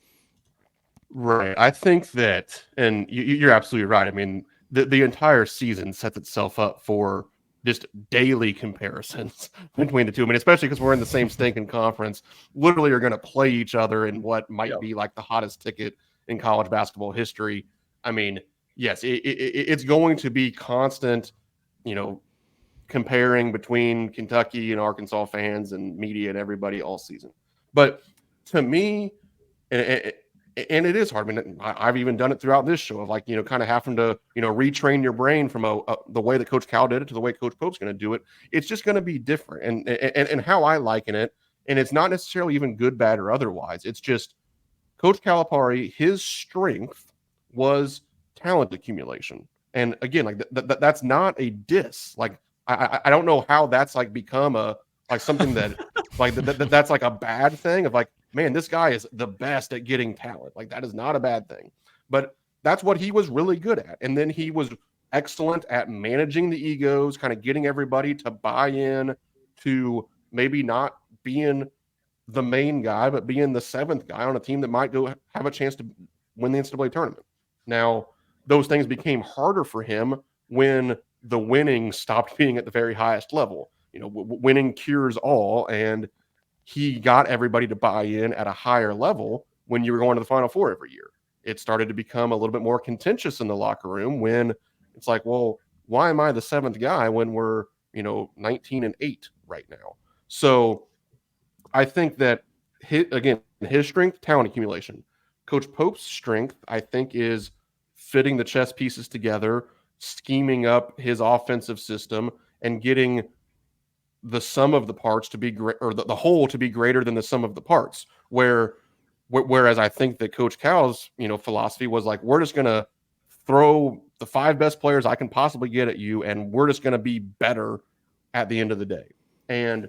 Right. I think that, and you're absolutely right. I mean, the entire season sets itself up for just daily comparisons between the two. I mean, especially because we're in the same stinking conference, literally are going to play each other in what might be like the hottest ticket in college basketball history. I mean, yes, it's going to be constant, comparing between Kentucky and Arkansas fans and media and everybody all season. But to me, and it is hard. I mean, I've even done it throughout this show of, like, kind of having to, retrain your brain from the way that Coach Cal did it to the way Coach Pope's going to do it. It's just going to be different. And how I liken it, and it's not necessarily even good, bad, or otherwise. It's just Coach Calipari, his strength was talent accumulation. And again, like that's not a diss. Like, I don't know how that's like become something that like that's like a bad thing of like, man, this guy is the best at getting talent. Like, that is not a bad thing, but that's what he was really good at. And then he was excellent at managing the egos, kind of getting everybody to buy in to maybe not being the main guy, but being the 7th guy on a team that might go have a chance to win the NCAA tournament. Now, those things became harder for him when the winning stopped being at the very highest level. Winning cures all, and he got everybody to buy in at a higher level when you were going to the Final Four every year. It started to become a little bit more contentious in the locker room when it's like, well, why am I the 7th guy when we're, 19-8 right now? So I think that his strength, talent accumulation. Coach Pope's strength, I think, is fitting the chess pieces together, scheming up his offensive system, and getting the sum of the parts to be great, or the whole to be greater than the sum of the parts. Whereas I think that Coach Cal's, philosophy was like, we're just going to throw the 5 best players I can possibly get at you, and we're just going to be better at the end of the day. And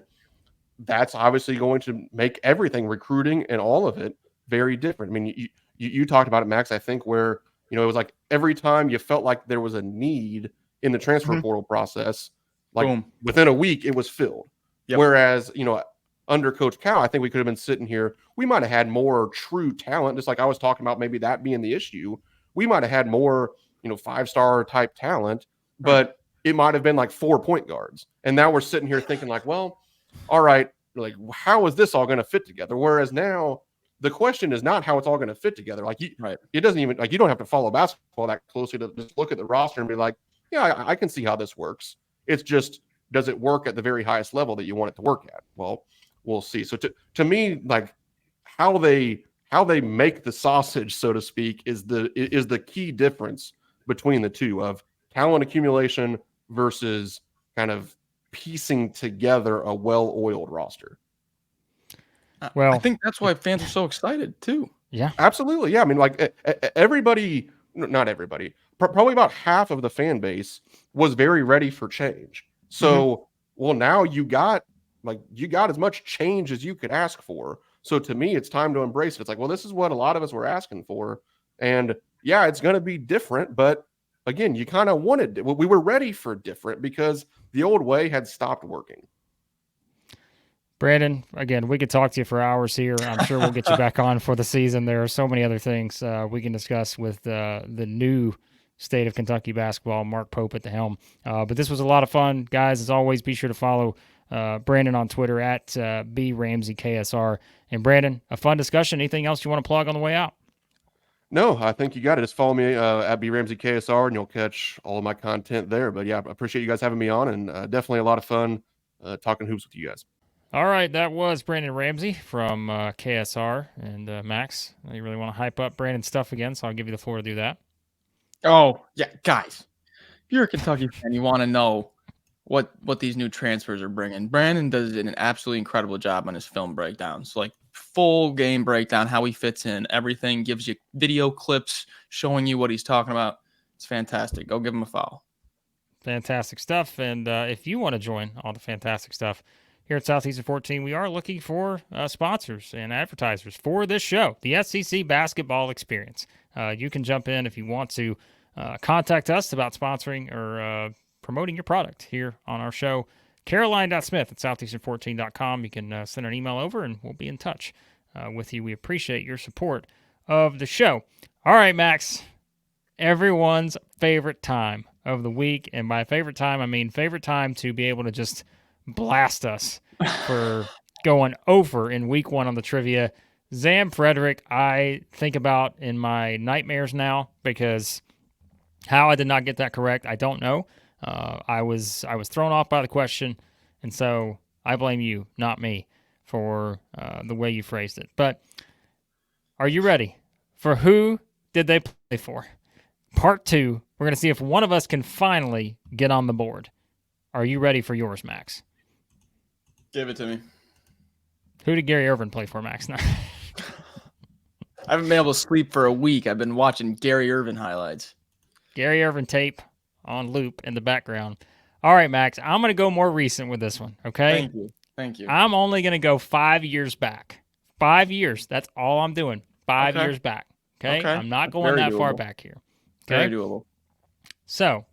that's obviously going to make everything, recruiting and all of it, very different. I mean, you talked about it, Max, I think, where, it was like every time you felt like there was a need in the transfer portal process, like Boom. within a week, it was filled. Yep. Whereas, under Coach Cal, I think we could have been sitting here. We might have had more true talent, just like I was talking about, maybe that being the issue. We might have had more, 5-star type talent, but it might have been like 4 point guards. And now we're sitting here thinking like, well, all right, like, how is this all going to fit together? Whereas now the question is not how it's all going to fit together. Like, it doesn't even, like, you don't have to follow basketball that closely to just look at the roster and be like, yeah, I can see how this works. It's just, does it work at the very highest level that you want it to work at? Well, we'll see. So to me, like, how they make the sausage, so to speak, is the key difference between the two, of talent accumulation versus kind of piecing together a well-oiled roster. Well, I think that's why fans are so excited too. Yeah, absolutely. Yeah. I mean, like, everybody, not everybody, probably about half of the fan base was very ready for change. So, well, now you got as much change as you could ask for. So to me, it's time to embrace it. It's like, well, this is what a lot of us were asking for. And yeah, it's going to be different. But again, you kind of wanted, we were ready for different because the old way had stopped working. Brandon, again, we could talk to you for hours here. I'm sure we'll get you back on for the season. There are so many other things we can discuss with the new state of Kentucky basketball, Mark Pope at the helm. But this was a lot of fun. Guys, as always, be sure to follow Brandon on Twitter at BRamseyKSR. And Brandon, a fun discussion. Anything else you want to plug on the way out? No, I think you got it. Just follow me at BRamseyKSR, and you'll catch all of my content there. But yeah, I appreciate you guys having me on, and definitely a lot of fun talking hoops with you guys. All right, that was Brandon Ramsey from KSR. And Max, you really want to hype up Brandon's stuff again, so I'll give you the floor to do that. Oh, yeah, guys. If you're a Kentucky fan, you want to know what these new transfers are bringing. Brandon does an absolutely incredible job on his film breakdowns. Like, full game breakdown, how he fits in, everything, gives you video clips showing you what he's talking about. It's fantastic. Go give him a follow. Fantastic stuff. And if you want to join all the fantastic stuff here at Southeastern 14, we are looking for sponsors and advertisers for this show, the SEC Basketball Experience. You can jump in if you want to contact us about sponsoring or promoting your product here on our show. Caroline.smith@southeastern14.com. You can send an email over and we'll be in touch with you. We appreciate your support of the show. All right, Max, everyone's favorite time of the week. And by favorite time, I mean favorite time to be able to just blast us for going over in week 1 on the trivia. Zam Frederick, I think about in my nightmares now, because how I did not get that correct, I don't know. I was thrown off by the question, and so I blame you, not me, for the way you phrased it. But are you ready for who did they play for? Part 2, we're going to see if one of us can finally get on the board. Are you ready for yours, Max? Give it to me. Who did Gary Irvin play for, Max? No. I haven't been able to sleep for a week. I've been watching Gary Irvin highlights. Gary Irvin tape on loop in the background. All right, Max, I'm going to go more recent with this one, okay? Thank you. I'm only going to go 5 years back. 5 years. That's all I'm doing. 5 years back, okay? I'm not going that far back here. Okay? Very doable. So,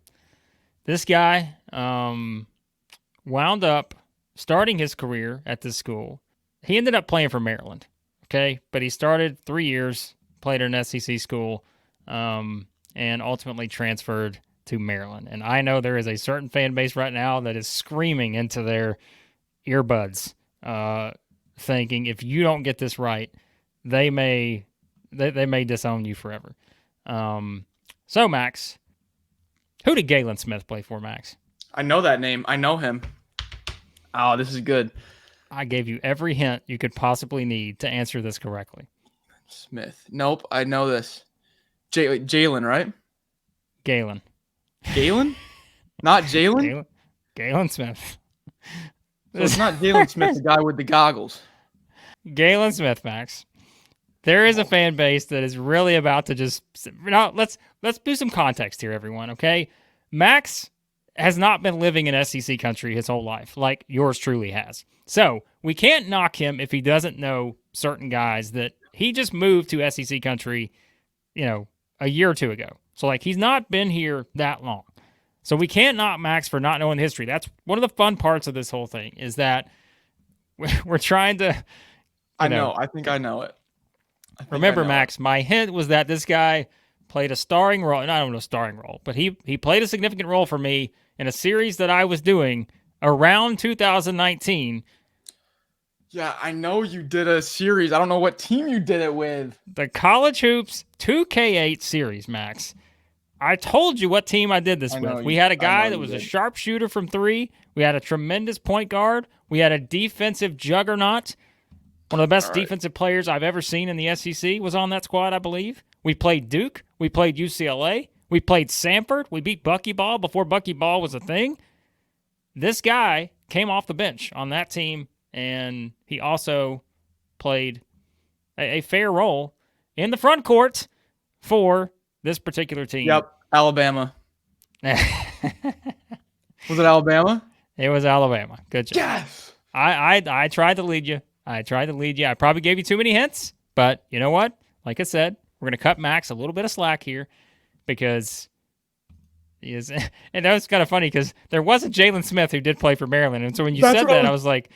this guy wound up starting his career at this school. He ended up playing for Maryland, okay? But he started 3 years, played at an SEC school, and ultimately transferred to Maryland. And I know there is a certain fan base right now that is screaming into their earbuds, thinking if you don't get this right, they may disown you forever. So, Max, who did Galen Smith play for, Max? I know that name. I know him. Oh, this is good. I gave you every hint you could possibly need to answer this correctly. Smith. Nope, I know this. Jalen, right? Galen. Galen? Not Jalen? Galen Smith. So it's not Jalen Smith, the guy with the goggles. Galen Smith, Max. There is a fan base that is really about to just let's do some context here, everyone, okay? Max has not been living in SEC country his whole life, like yours truly has. So we can't knock him if he doesn't know certain guys that he just moved to SEC country, a year or two ago. So like he's not been here that long. So we can't knock Max for not knowing the history. That's one of the fun parts of this whole thing is that we're trying to. I know. I think I know it. Remember, Max, my hint was that this guy played a starring role. And I don't know starring role, but he played a significant role for me in a series that I was doing around 2019. Yeah, I know you did a series. I don't know what team you did it with. The College Hoops 2K8 series, Max. I told you what team I did this with. We had a guy that was a sharpshooter from 3. We had a tremendous point guard. We had a defensive juggernaut. One of the best defensive players I've ever seen in the SEC was on that squad, I believe. We played Duke. We played UCLA. We played Samford. We beat Buckyball before Buckyball was a thing. This guy came off the bench on that team, and he also played a fair role in the front court for this particular team. Yep, Alabama. Was it Alabama? It was Alabama. Good job. Yes! I tried to lead you. I probably gave you too many hints, but you know what? Like I said, we're going to cut Max a little bit of slack here because he is. And that was kind of funny because there wasn't Jalen Smith who did play for Maryland. And so when you said that, I was like,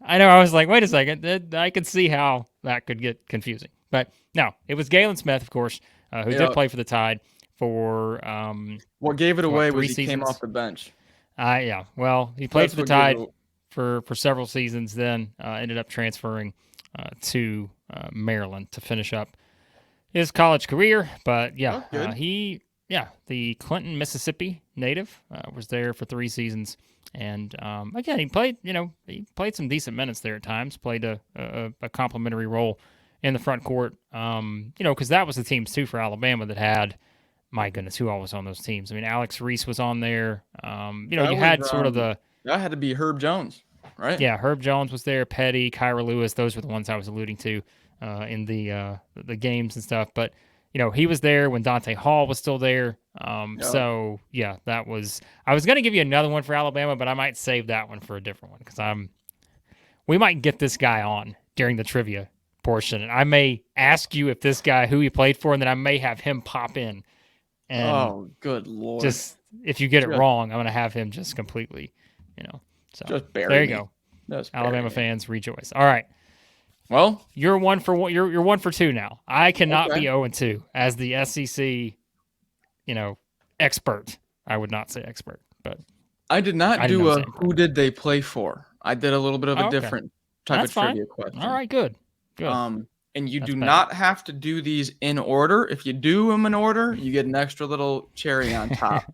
wait a second. I could see how that could get confusing. But no, it was Galen Smith, of course, who did play for the Tide for. What gave it away was he seasons? came off the bench. Yeah. Well, he played for the Tide for several seasons, then ended up transferring to Maryland to finish up his college career. But yeah, the Clinton, Mississippi native was there for 3 seasons. And again, he played some decent minutes there at times, played a complimentary role in the front court, because that was the teams too for Alabama that had, my goodness, who all was on those teams? I mean, Alex Reese was on there. You had sort of the... That had to be Herb Jones, right? Yeah, Herb Jones was there, Petty, Kyra Lewis. Those were the ones I was alluding to in the games and stuff. But, he was there when Dante Hall was still there. So, yeah, that was... I was going to give you another one for Alabama, but I might save that one for a different one because we might get this guy on during the trivia portion. And I may ask you if this guy, who he played for, and then I may have him pop in. And good Lord. Just, if you get it wrong, I'm going to have him just completely... So just bury there you me. go. Alabama fans rejoice. All right. Well, you're 1 for 2 now. I cannot be 0-2 as the SEC, expert. I would not say expert, but I did not do a who did they play for. I did a little bit of a different type of trivia question. All right, good. And you do not have to do these in order. If you do them in order, you get an extra little cherry on top.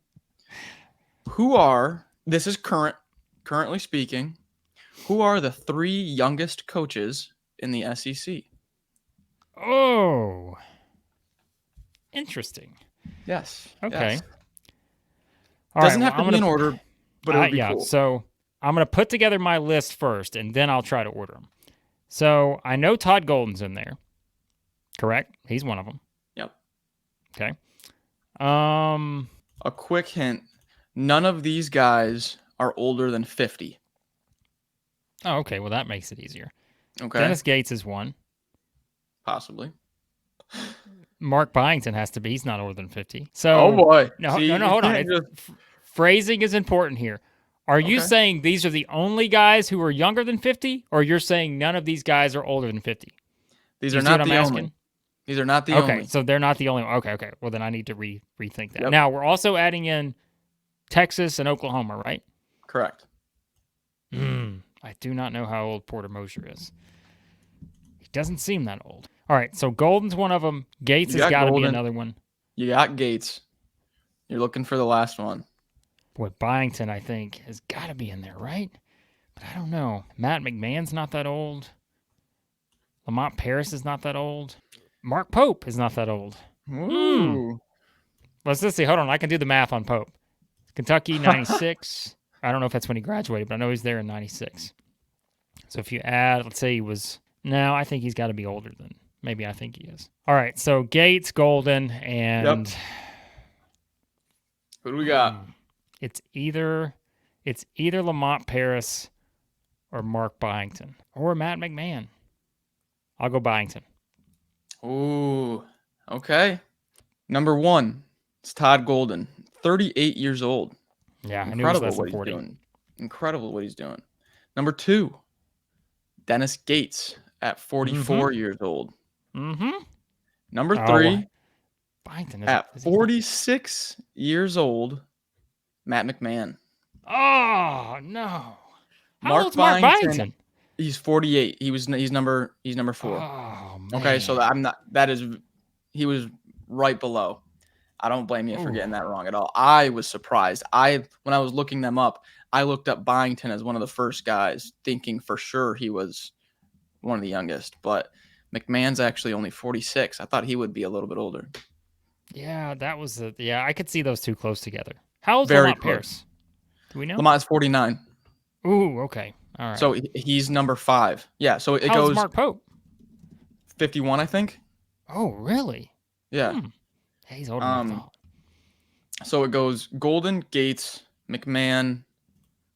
This is currently speaking, who are the 3 youngest coaches in the SEC? Oh, interesting. Yes. Okay. Yes. Doesn't have to be in order, but it would be cool. So I'm going to put together my list first, and then I'll try to order them. So I know Todd Golden's in there. Correct? He's one of them. Yep. Okay. A quick hint. None of these guys are older than 50. Oh, okay. Well, that makes it easier. Okay. Dennis Gates is one. Possibly. Mark Byington has to be. He's not older than 50. So, oh, boy. No, hold on. Phrasing is important here. Are you saying these are the only guys who are younger than 50, or you're saying none of these guys are older than 50? These are not the only. These are not the only. Okay, so they're not the only. Okay. Well, then I need to rethink that. Yep. Now, we're also adding in Texas and Oklahoma, right? Correct. I do not know how old Porter Mosher is. He doesn't seem that old. All right, so Golden's one of them. Gates has got to be another one. You got Gates. You're looking for the last one. Boy, Byington, I think, has got to be in there, right? But I don't know. Matt McMahon's not that old. Lamont Paris is not that old. Mark Pope is not that old. Ooh. Let's just see. Hold on. I can do the math on Pope. Kentucky, 96. I don't know if that's when he graduated, but I know he's there in 96. So if you add, let's say he was, no, I think he's got to be older than, maybe I think he is. All right, so Gates, Golden, and Who do we got? it's either Lamont Paris or Mark Byington or Matt McMahon. I'll go Byington. Ooh, okay. Number 1, it's Todd Golden, 38 years old. Yeah, I knew he was less than he's 40. doing. Incredible what he's doing. Number 2, Dennis Gates at 44 years old. Mm-hmm. Number 3, Byington at 46 years old, Matt McMahon. Oh no! How Mark old's Mark Byington? He's 48. He's number 4. Oh, man. Okay, so he was right below. I don't blame you for getting that wrong at all. I was surprised. When I was looking them up, I looked up Byington as one of the first guys, thinking for sure he was one of the youngest. But McMahon's actually only 46. I thought he would be a little bit older. Yeah, I could see those two close together. How old's Very Lamont close. Pierce? Do we know? Lamont's 49. Ooh, okay. All right. So he's number 5. Yeah, so it How goes old's Mark Pope? 51, I think. Oh, really? Yeah. Hey, he's older than I thought. So it goes Golden, Gates, McMahon,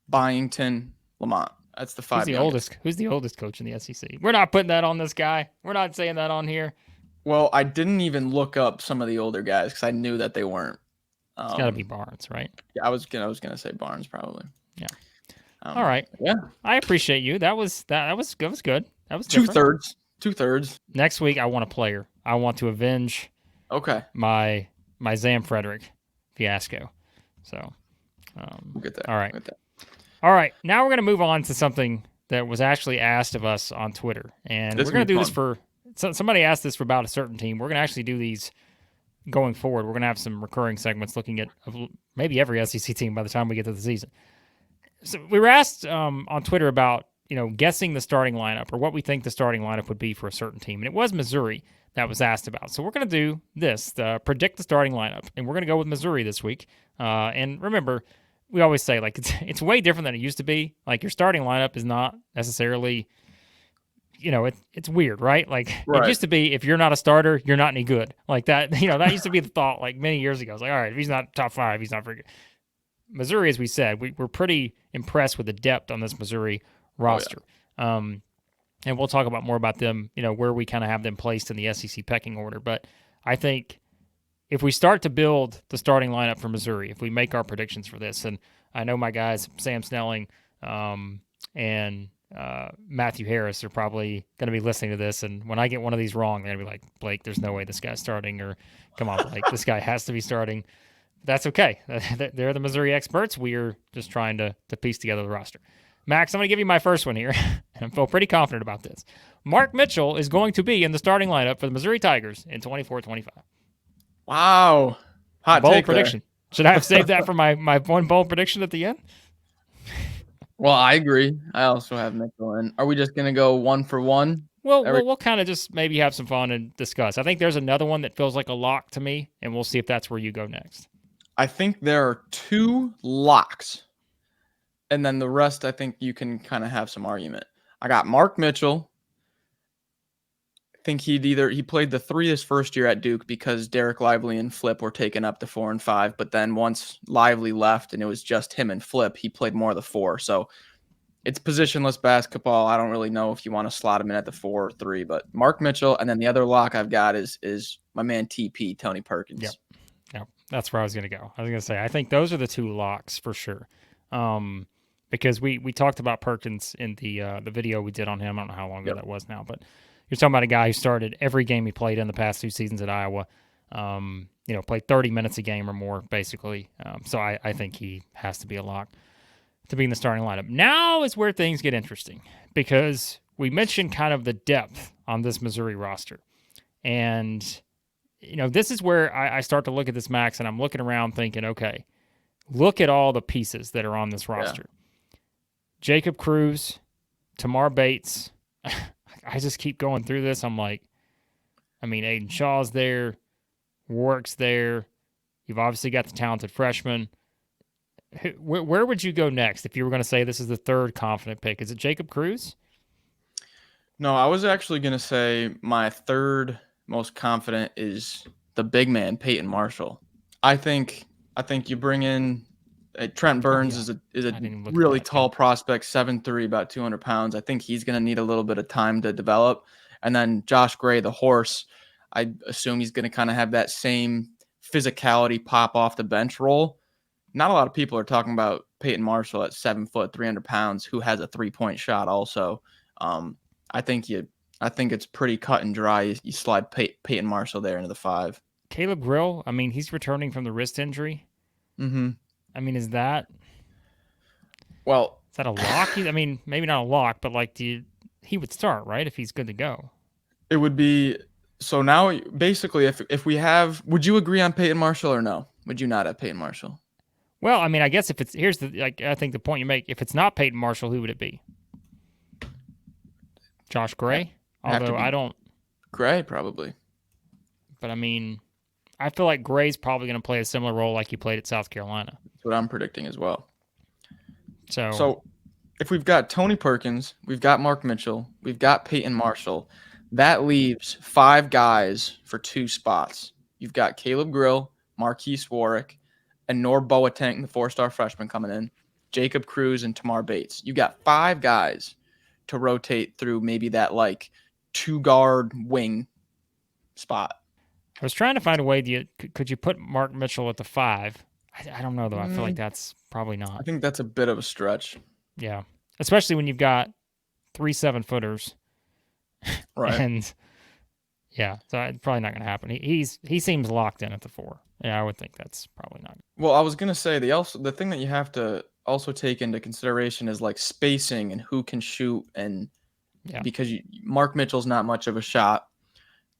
Byington, Lamont. That's the 5 youngest. Who's the oldest coach in the SEC? We're not putting that on this guy. We're not saying that on here. Well, I didn't even look up some of the older guys because I knew that they weren't. It's got to be Barnes, right? Yeah, I was gonna say Barnes probably. Yeah. All right. Yeah. I appreciate you. That was good. That was different. 2/3. Next week, I want a player. I want to avenge. Okay. My Zam Frederick fiasco. So. We'll get that. All right. All right. Now we're gonna move on to something that was actually asked of us on Twitter, and we're gonna do this for. Somebody asked this for about a certain team. We're gonna actually do these. Going forward, we're going to have some recurring segments looking at maybe every SEC team by the time we get to the season. So we were asked on Twitter about, guessing the starting lineup or what we think the starting lineup would be for a certain team. And it was Missouri that was asked about. So we're going to do this, predict the starting lineup. And we're going to go with Missouri this week. And remember, we always say, like, it's way different than it used to be. Like, your starting lineup is not necessarily... it's weird, right? Like It used to be, if you're not a starter, you're not any good. Like that, that used to be the thought like many years ago. It's like, all right, if he's not top 5, he's not very good. Missouri, as we said, we're pretty impressed with the depth on this Missouri roster. And we'll talk more about them, where we kind of have them placed in the SEC pecking order. But I think if we start to build the starting lineup for Missouri, if we make our predictions for this, and I know my guys, Sam Snelling, and Matthew Harris are probably going to be listening to this, and when I get one of these wrong, they're going to be like, Blake, there's no way this guy's starting, or come on, Blake, this guy has to be starting. That's okay. They're the Missouri experts. We're just trying to piece together the roster. Max, I'm going to give you my first one here, and I feel pretty confident about this. Mark Mitchell is going to be in the starting lineup for the Missouri Tigers in 24-25. Wow. Hot bold take prediction. There. Should I have saved that for my one bold prediction at the end? Well, I agree. I also have Mitchell in. Are we just going to go 1 for 1? Well, we'll kind of just maybe have some fun and discuss. I think there's another one that feels like a lock to me, and we'll see if that's where you go next. I think there are 2 locks, and then the rest I think you can kind of have some argument. I got Mark Mitchell. I think he played the 3 his first year at Duke because Derek Lively and Flip were taken up to 4 and 5. But then once Lively left and it was just him and Flip, he played more of the 4. So it's positionless basketball. I don't really know if you want to slot him in at the 4 or 3. But Mark Mitchell, and then the other lock I've got is my man TP, Tony Perkins. Yep. That's where I was going to go. I was going to say I think those are the 2 locks for sure. Because we talked about Perkins in the video we did on him. I don't know how long ago that was now, but you're talking about a guy who started every game he played in the past 2 seasons at Iowa. Played 30 minutes a game or more, basically. So I think he has to be a lock to be in the starting lineup. Now is where things get interesting because we mentioned kind of the depth on this Missouri roster. And, this is where I start to look at this, Max, and I'm looking around thinking, okay, look at all the pieces that are on this roster. Yeah. Jacob Cruz, Tamar Bates. I just keep going through this. I'm like, Aiden Shaw's there, Warwick's there. You've obviously got the talented freshman. Where would you go next if you were going to say this is the 3rd confident pick? Is it Jacob Cruz? No, I was actually going to say my third most confident is the big man, Peyton Marshall. I think I think you bring in Trent Oh Burns yeah, is a I didn't even look at really that. Yeah. tall prospect, 7'3", about 200 pounds. I think he's going to need a little bit of time to develop. And then Josh Gray, the horse, I assume he's going to kind of have that same physicality pop off the bench role. Not a lot of people are talking about Peyton Marshall at 7 foot, 300 pounds, who has a 3-point shot also. Um, I think I think it's pretty cut and dry. You slide Peyton Marshall there into the 5. Caleb Grill, I mean, he's returning from the wrist injury. Mm-hmm. I mean, Well, is that a lock? I mean, maybe not a lock, but like, he would start, right, if he's good to go. it would be so now basically if we have, would you agree on Peyton Marshall or no? Would you not have Peyton Marshall? Well, I mean, I guess if it's here's the like, I think the point you make. If it's not Peyton Marshall, who would it be? Josh Ha- Gray. Have to Although I be don't, Gray probably. but I mean, I feel like Gray's probably going to play a similar role like he played at South Carolina. That's what I'm predicting as well. So So if we've got Tony Perkins, we've got Mark Mitchell, we've got Peyton Marshall, that leaves 5 guys for 2 spots. You've got Caleb Grill, Marquise Warwick, and Nor Boateng, the 4-star freshman coming in, Jacob Cruz, and Tamar Bates. You got 5 guys to rotate through maybe that like 2-guard wing spot. I was trying to find a way. Could you put Mark Mitchell at the 5? I don't know though. I feel like that's probably I not. think that's a bit of a stretch. Yeah, especially when you've got 3 7-footers Right. and yeah, so it's probably not going to happen. He seems locked in at the 4. Yeah, I would think that's probably not. Well, I was gonna say the thing that you have to also take into consideration is like spacing and who can shoot, and Yeah, because Mark Mitchell's not much of a shot.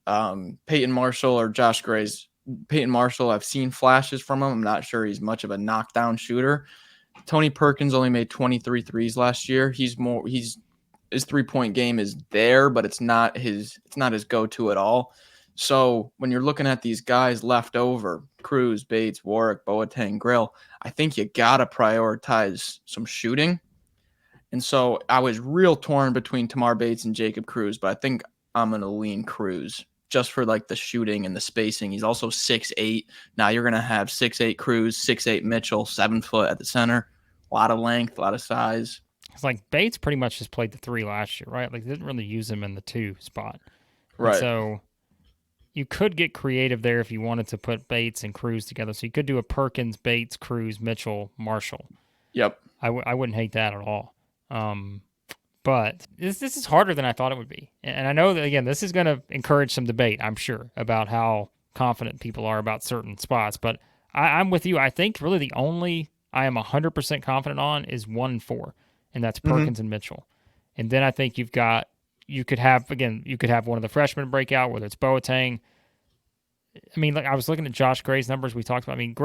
Peyton Marshall or Josh Gray's Peyton Marshall, I've seen flashes from him. I'm not sure he's much of a knockdown shooter. Tony Perkins only made 23 threes last year. His 3-point game is there, but it's not his go-to at all. So when you're looking at these guys left over, Cruz, Bates, Warwick, Boateng, Grill, I think you got to prioritize some shooting. And so I was real torn between Tamar Bates and Jacob Cruz, but I think I'm going to lean Cruz just for like the shooting and the spacing. He's also 6'8". Now you're going to have 6'8" Cruz, 6'8" Mitchell, 7 foot at the center. A lot of length, a lot of size. it's like Bates pretty much just played the 3 last year, right? Like they didn't really use him in the 2 spot, and Right. so you could get creative there if you wanted to put Bates and Cruz together. So you could do a Perkins, Bates, Cruz, Mitchell, Marshall. Yep. I wouldn't hate that at all. But this is harder than I thought it would be. And I know that, again, this is going to encourage some debate, I'm sure, about how confident people are about certain spots. But I'm with you. I think really the only I am 100% confident on is 1 and 4, and that's Perkins and Mitchell. And then I think you could have one of the freshmen break out, whether it's Boateng. I mean, like I was looking at Josh Gray's numbers we talked about. I mean,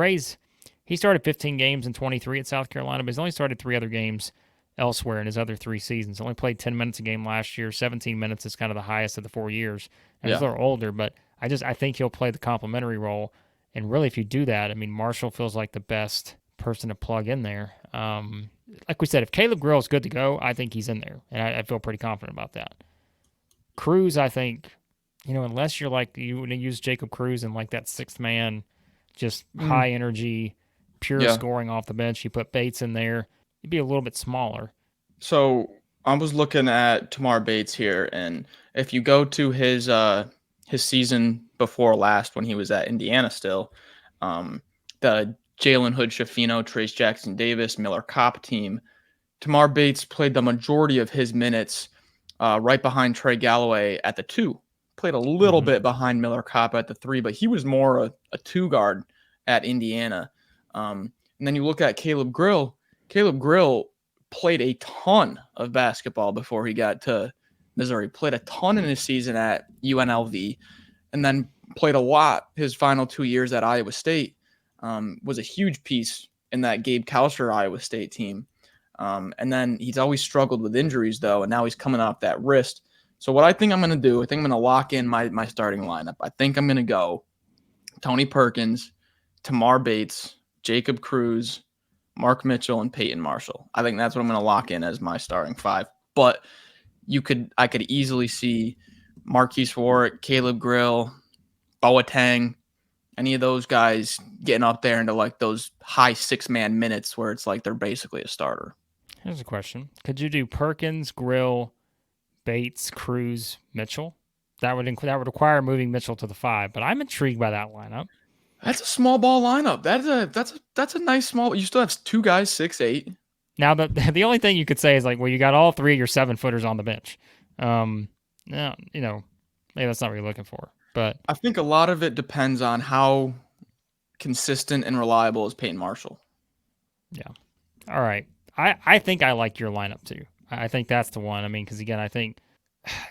he started 15 games in 23 at South Carolina, but he's only started 3 other games elsewhere in his other 3 seasons. Only played 10 minutes a game last year. 17 minutes is kind of the highest of the 4 years. And he's a little older, but I think he'll play the complementary role. And really, if you do that, I mean, Marshall feels like the best person to plug in there. Like we said, if Caleb Grill is good to go, I think he's in there, and I feel pretty confident about that. Cruz, I think, unless you're like you want to use Jacob Cruz and like that 6th man, just high energy, pure scoring off the bench. You put Bates in there, you'd be a little bit smaller. So I was looking at Tamar Bates here, and if you go to his season before last when he was at Indiana still, the Jalen Hood, Schifino, Trace Jackson Davis, Miller Kopp team, Tamar Bates played the majority of his minutes right behind Trey Galloway at the 2. Played a little bit behind Miller Kopp at the 3, but he was more a 2-guard at Indiana. And then you look at Caleb Grill. Caleb Grill played a ton of basketball before he got to Missouri. Played a ton in his season at UNLV, and then played a lot his final 2 years at Iowa State. Was a huge piece in that Gabe Kalsher Iowa State team. And then he's always struggled with injuries, though, and now he's coming off that wrist. So what I think I'm going to do, I think I'm going to lock in my starting lineup. I think I'm going to go Tony Perkins, Tamar Bates, Jacob Cruz, Mark Mitchell, and Peyton Marshall. I think that's what I'm going to lock in as my starting 5. But I could easily see Marquise Warwick, Caleb Grill, Boateng, any of those guys getting up there into like those high 6-man minutes where it's like they're basically a starter. Here's a question. Could you do Perkins, Grill, Bates, Cruz, Mitchell? That would require moving Mitchell to the 5, but I'm intrigued by that lineup. That's a small ball lineup. That's a nice small. You still have 2 guys 6'8". Now the only thing you could say is like, well, you got all 3 of your 7-footers on the bench. No, maybe that's not what you're looking for. But I think a lot of it depends on how consistent and reliable is Peyton Marshall. Yeah. All right. I think I like your lineup too. I think that's the one. I mean, because again, I think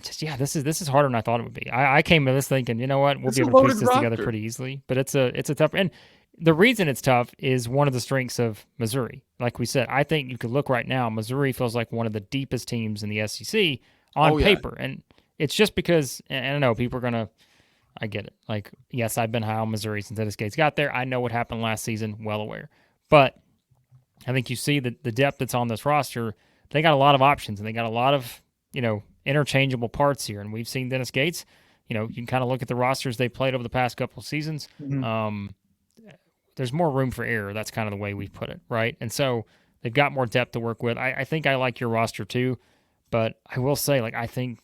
this is harder than I thought it would be. I came to this thinking, you know what, we'll be able to piece this together pretty easily. But it's a tough, and the reason it's tough is one of the strengths of Missouri. Like we said, I think you could look right now. Missouri feels like one of the deepest teams in the SEC on paper, and it's just because. And I know people are gonna. I get it. Like, yes, I've been high on Missouri since Dennis Gates got there. I know what happened last season, well aware. But I think you see the depth that's on this roster. They got a lot of options, and they got a lot of, interchangeable parts here. And we've seen Dennis Gates. You can kind of look at the rosters they played over the past couple of seasons. Mm-hmm. There's more room for error. That's kind of the way we put it, right? And so they've got more depth to work with. I think I like your roster too, but I will say, I think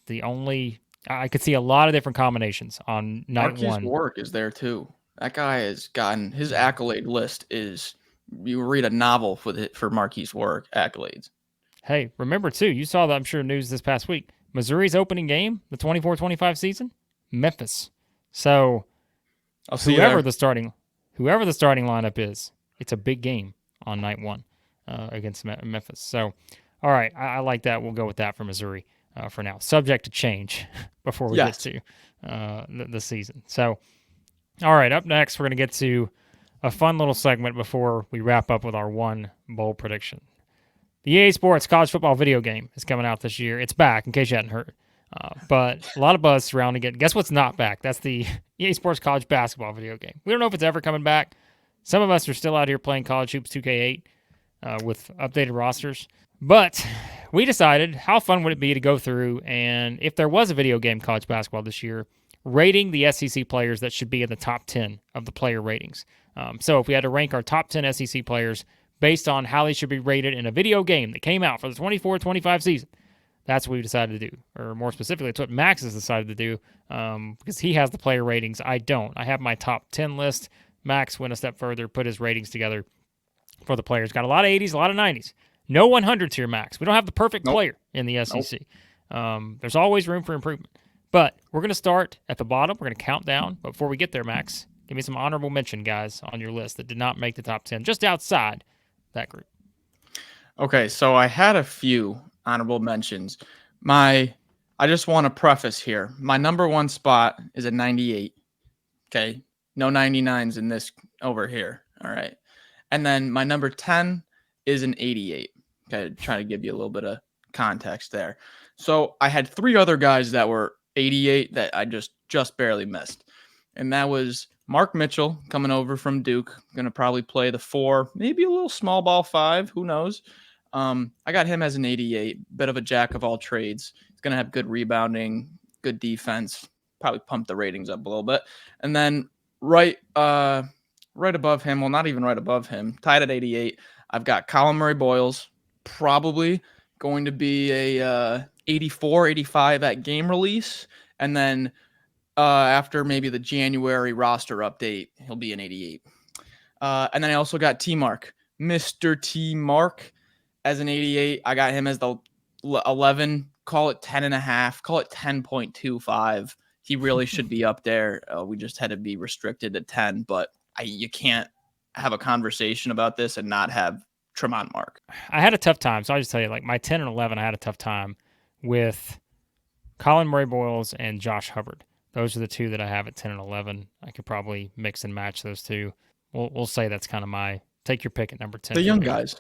I could see a lot of different combinations on night Marquise one. Warwick is there too. That guy has gotten his accolade list is you read a novel for Marquise Warwick accolades. Hey, remember too, you saw that I'm sure news this past week. Missouri's opening game, the 24-25 season, Memphis. So whoever the starting lineup is, it's a big game on night one against Memphis. So, all right, I like that. We'll go with that for Missouri. For now, subject to change before we get to the season. So, all right, up next, we're going to get to a fun little segment before we wrap up with our one bowl prediction. The EA Sports college football video game is coming out this year. It's back, in case you hadn't heard. But a lot of buzz surrounding it. Guess what's not back? That's the EA Sports college basketball video game. We don't know if it's ever coming back. Some of us are still out here playing College Hoops 2K8 with updated rosters. But we decided how fun would it be to go through and, if there was a video game college basketball this year, rating the SEC players that should be in the top 10 of the player ratings. So if we had to rank our top 10 SEC players based on how they should be rated in a video game that came out for the 24-25 season, that's what we decided to do. Or more specifically, it's what Max has decided to do because he has the player ratings. I don't. I have my top 10 list. Max went a step further, put his ratings together for the players. Got a lot of 80s, a lot of 90s. No 100s here, Max. We don't have the perfect player in the SEC. There's always room for improvement. But we're going to start at the bottom. We're going to count down. But before we get there, Max, give me some honorable mention guys on your list that did not make the top 10, just outside that group. Okay, so I had a few honorable mentions. I just want to preface here. My number one spot is a 98. Okay, no 99s in this over here. All right. And then my number 10 is an 88. Okay, trying to give you a little bit of context there. So I had 3 other guys that were 88 that I just barely missed. And that was Mark Mitchell coming over from Duke, going to probably play the 4, maybe a little small ball 5, who knows. I got him as an 88, bit of a jack of all trades. He's going to have good rebounding, good defense, probably pump the ratings up a little bit. And then right above him, well, not even right above him, tied at 88, I've got Colin Murray-Boyles, probably going to be a 84, 85 at game release. And then after maybe the January roster update, he'll be an 88. And then I also got T-Mark, Mr. T-Mark as an 88. I got him as the 11, call it 10.5, call it 10.25. He really should be up there. We just had to be restricted to 10, but you can't have a conversation about this and not have Tramon Mark. I had a tough time, so I'll just tell you, my 10 and 11, I had a tough time with Colin Murray-Boyles and Josh Hubbard. Those are the 2 that I have at 10 and 11. I could probably mix and match those 2. We'll say that's kind of my take your pick at number 10. The young guys.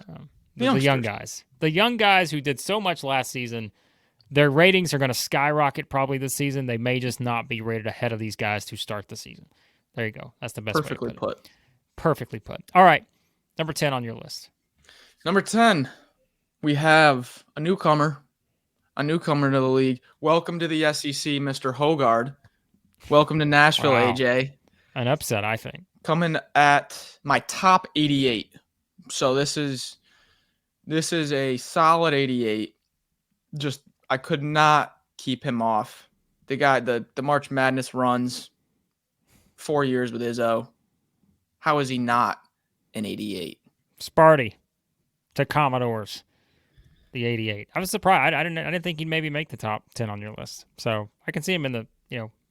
The young guys. The young guys who did so much last season. Their ratings are going to skyrocket probably this season. They may just not be rated ahead of these guys to start the season. There you go. That's the best way to put it. Perfectly put. All right. Number 10 on your list. Number 10, we have a newcomer, a newcomer to the league. Welcome to the SEC, Mr. Hoggard. Welcome to Nashville, Wow. AJ. An upset, I think. Coming at my top 88. So this is a solid 88. Just I could not keep him off. The guy, the March Madness runs, 4 years with Izzo. How is he not an 88? Sparty to Commodores, the 88. I was surprised. I didn't think he'd maybe make the top 10 on your list. So I can see him in the,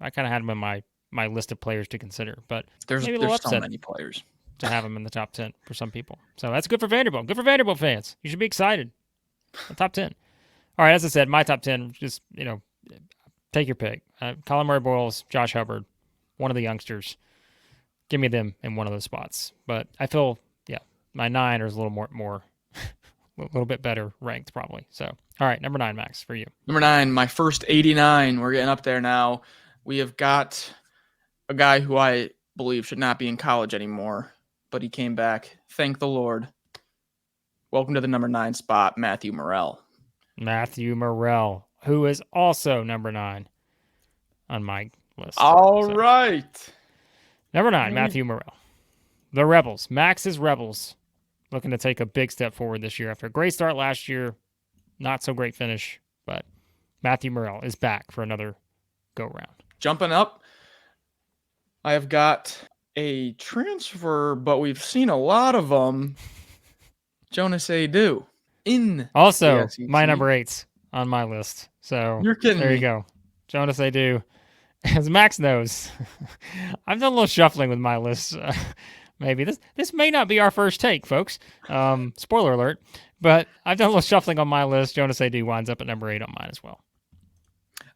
I kind of had him in my list of players to consider. But There's maybe a little so upset many players to have him in the top 10 for some people. So that's good for Vanderbilt. Good for Vanderbilt fans. You should be excited. The top 10. All right, as I said, my top 10, just, take your pick. Colin Murray-Boyles, Josh Hubbard, one of the youngsters. Give me them in one of those spots. But I feel, my 9 is a little more a little bit better ranked probably. So, all right, number 9, Max, for you. Number 9, my first 89. We're getting up there now. We have got a guy who I believe should not be in college anymore, but he came back. Thank the Lord. Welcome to the number 9 spot, Matthew Murrell. Matthew Murrell, who is also number 9 on my list. All right. Number 9, Matthew Murrell. The Rebels. Max's Rebels looking to take a big step forward this year after a great start last year. Not so great finish, but Matthew Murrell is back for another go-round. Jumping up, I have got a transfer, but we've seen a lot of them. Jonas Aidoo in also my number 8's on my list. So you're kidding there me. You go. Jonas Aidoo. As Max knows, I've done a little shuffling with my list. Maybe this may not be our first take, folks. Spoiler alert. But I've done a little shuffling on my list. Jonas Aidoo winds up at number 8 on mine as well.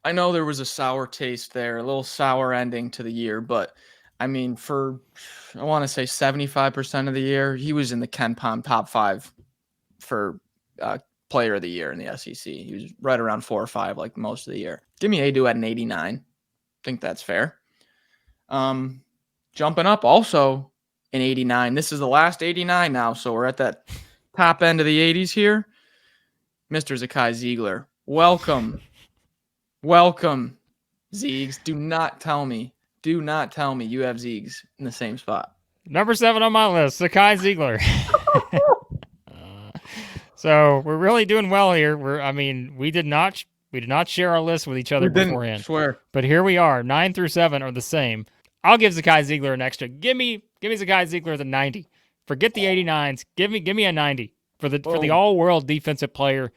I know there was a sour taste there, a little sour ending to the year, but I mean, I want to say 75% of the year, he was in the Ken Pom top 5 for player of the year in the SEC. He was right around 4 or 5 like most of the year. Give me Aidoo at an 89. Think that's fair. Jumping up also in 89. This is the last 89 now, so we're at that top end of the 80s here. Mr. Zakai Zeigler. Welcome. Welcome, Zeegs. Do not tell me you have Zeegs in the same spot. Number 7 on my list, Zakai Zeigler. So we're really doing well here. We did not share our list with each other beforehand. Swear. But here we are. 9 through 7 are the same. I'll give Zakai Zeigler an extra. Give me Zakai Zeigler the 90. Forget the 89s. Give me a 90 for the all-world defensive player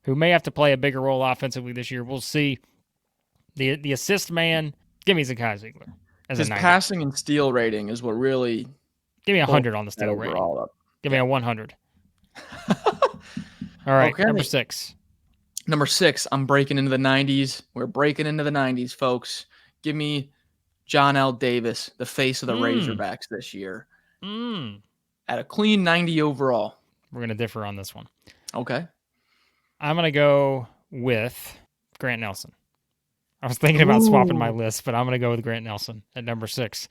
who may have to play a bigger role offensively this year. We'll see. The assist man. Give me Zakai Zeigler as his a 90. passing and steal rating is what really. Give me 100 on the steal rating. Give me a 100. All right, okay. Number 6. Number 6, I'm breaking into the 90s. We're breaking into the 90s, folks. Give me Johnell Davis, the face of the Razorbacks this year. At a clean 90 overall. We're going to differ on this one. Okay. I'm going to go with Grant Nelson. I was thinking about swapping my list, but I'm going to go with Grant Nelson at number 6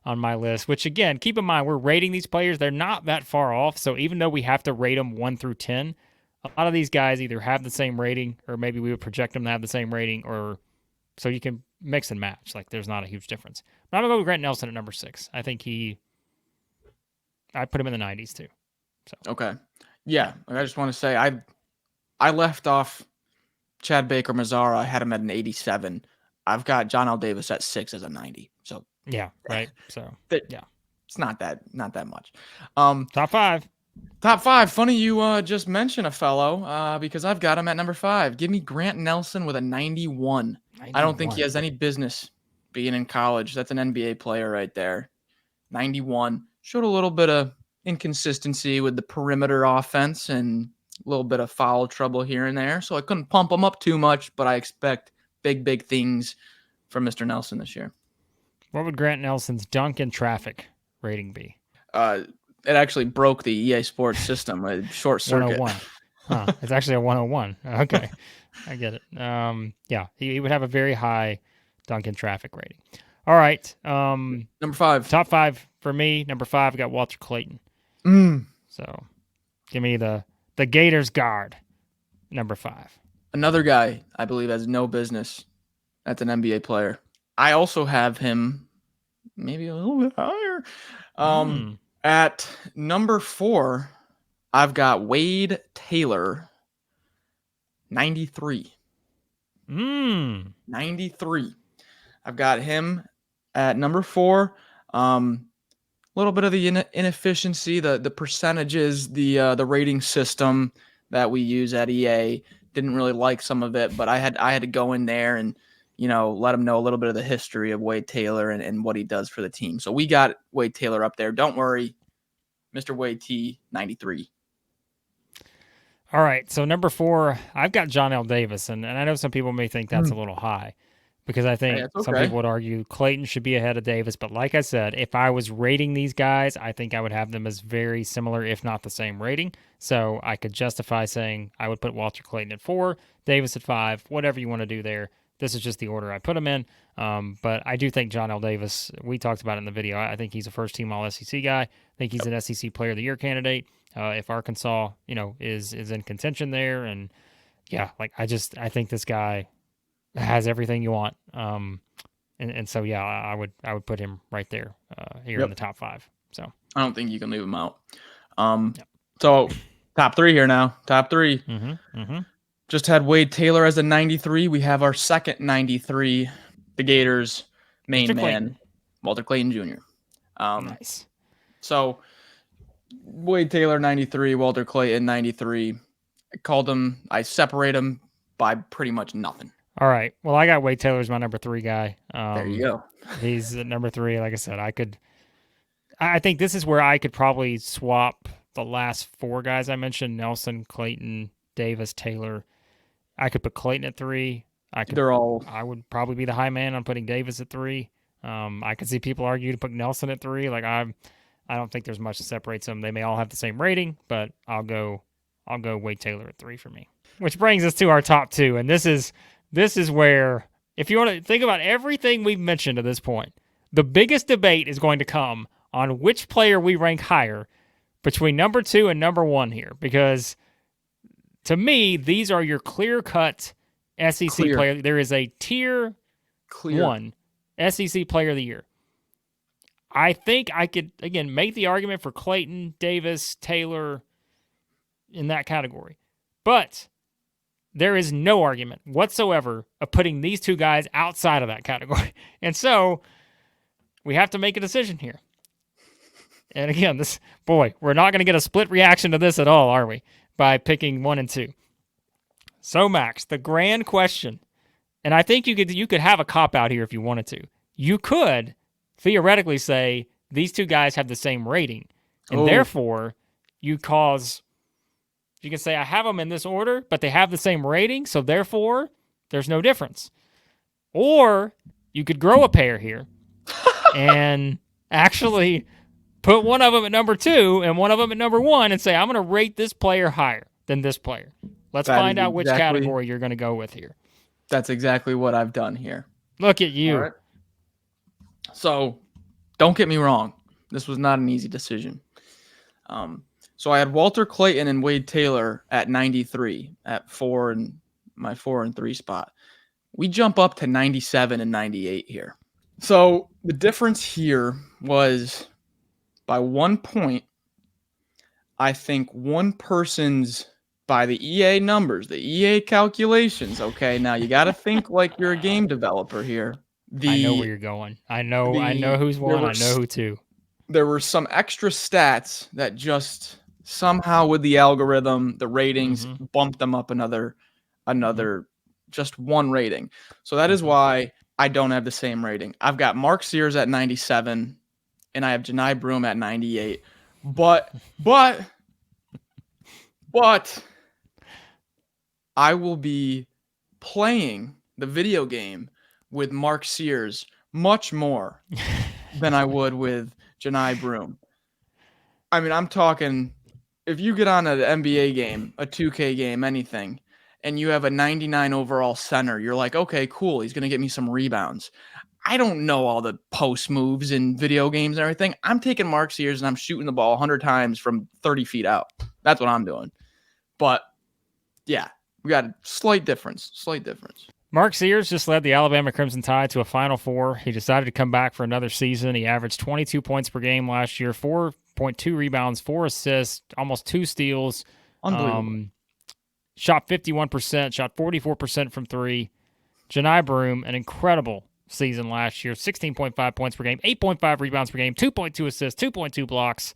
on my list, which, again, keep in mind, we're rating these players. They're not that far off, so even though we have to rate them 1 through 10, a lot of these guys either have the same rating or maybe we would project them to have the same rating, or so you can mix and match. Like, there's not a huge difference. But I'm going to go with Grant Nelson at number 6. I think I put him in the 90s, too. So. Okay. Yeah, I just want to say I left off Chad Baker Mazara. I had him at an 87. I've got Johnell Davis at 6 as a 90. So yeah, right. So yeah, it's not that much. Top 5. Top 5. Funny you just mentioned a fellow because I've got him at number 5. Give me Grant Nelson with a 91. I don't think he has any business being in college. That's an NBA player right there. 91. Showed a little bit of inconsistency with the perimeter offense and a little bit of foul trouble here and there. So I couldn't pump him up too much, but I expect big things from Mr. Nelson this year. What would Grant Nelson's dunk and traffic rating be? It actually broke the EA Sports system, a short circuit. 101. Huh. It's actually a 101. Okay. I get it. Yeah, he would have a very high dunk and traffic rating. All right. Number 5. Top 5 for me. Number 5, I got Walter Clayton. So give me the Gators guard, number 5. Another guy I believe has no business. That's an NBA player. I also have him maybe a little bit higher. At number 4, I've got Wade Taylor, 93. 93. I've got him at number 4. A little bit of the inefficiency, the percentages, the rating system that we use at EA. Didn't really like some of it, but I had to go in there and let him know a little bit of the history of Wade Taylor and what he does for the team. So we got Wade Taylor up there. Don't worry, Mr. Wade T, 93. All right, so number 4, I've got Johnell Davis, and I know some people may think that's a little high because I think some people would argue Clayton should be ahead of Davis. But like I said, if I was rating these guys, I think I would have them as very similar, if not the same rating. So I could justify saying I would put Walter Clayton at 4, Davis at 5, whatever you want to do there. This is just the order I put him in. But I do think Johnell Davis, we talked about it in the video, I think he's a first-team All-SEC guy. I think he's an SEC Player of the Year candidate. If Arkansas, is in contention there, and yeah, I think this guy has everything you want. And so yeah, I would put him right there here in the top 5. So I don't think you can leave him out. So top 3 here now. Top 3. Just had Wade Taylor as a 93. We have our second 93, the Gators' main man, Walter Clayton Jr. Nice. So Wade Taylor 93, Walter Clayton 93. I separate them by pretty much nothing. All right. Well, I got Wade Taylor as my number 3 guy. There you go. He's at number 3. Like I said, I think this is where I could probably swap the last 4 guys I mentioned: Nelson, Clayton, Davis, Taylor. I could put Clayton at 3. I would probably be the high man on putting Davis at 3. I could see people argue to put Nelson at 3. I don't think there's much that separates them. They may all have the same rating, but I'll go Wade Taylor at 3 for me. Which brings us to our top 2, and this is where, if you want to think about everything we've mentioned to this point, the biggest debate is going to come on which player we rank higher between number 2 and number 1 here, because to me, these are your clear-cut SEC player. There is a tier 1 SEC Player of the Year. I think I could, again, make the argument for Clayton, Davis, Taylor in that category. But there is no argument whatsoever of putting these 2 guys outside of that category. And so we have to make a decision here. And again, we're not going to get a split reaction to this at all, are we? By picking 1 and 2. So Max, the grand question, and I think you could have a cop-out here if you wanted to. You could theoretically say these 2 guys have the same rating, and therefore you can say I have them in this order, but they have the same rating, so therefore there's no difference. Or you could grow a pair here and actually put one of them at number 2 and one of them at number 1 and say I'm going to rate this player higher than this player. Let's find out which category you're going to go with here. That's exactly what I've done here. Look at you. All right. So, don't get me wrong. This was not an easy decision. So I had Walter Clayton and Wade Taylor at 93 at 4 and my 4 and 3 spot. We jump up to 97 and 98 here. So the difference here was by 1 point. I think one person's, by the EA numbers, the EA calculations. Okay, now you got to think like you're a game developer here. I know where you're going. I know who's 1. I know who 2. There were some extra stats that just somehow with the algorithm, the ratings bumped them up another just 1 rating. So that is why I don't have the same rating. I've got Mark Sears at 97 and I have Johnny Broome at 98. But I will be playing the video game with Mark Sears much more than I would with Johnny Broome. I mean, I'm talking, if you get on an NBA game, a 2K game, anything, and you have a 99 overall center, you're like, okay, cool, he's going to get me some rebounds. I don't know all the post moves in video games and everything. I'm taking Mark Sears and I'm shooting the ball 100 times from 30 feet out. That's what I'm doing. But, yeah, We got a slight difference. Mark Sears just led the Alabama Crimson Tide to a Final Four. He decided to come back for another season. He averaged 22 points per game last year, 4.2 rebounds, 4 assists, almost 2 steals. Unbelievable. Shot 51%, shot 44% from 3. Johni Broome, an incredible season last year, 16.5 points per game, 8.5 rebounds per game, 2.2 assists, 2.2 blocks,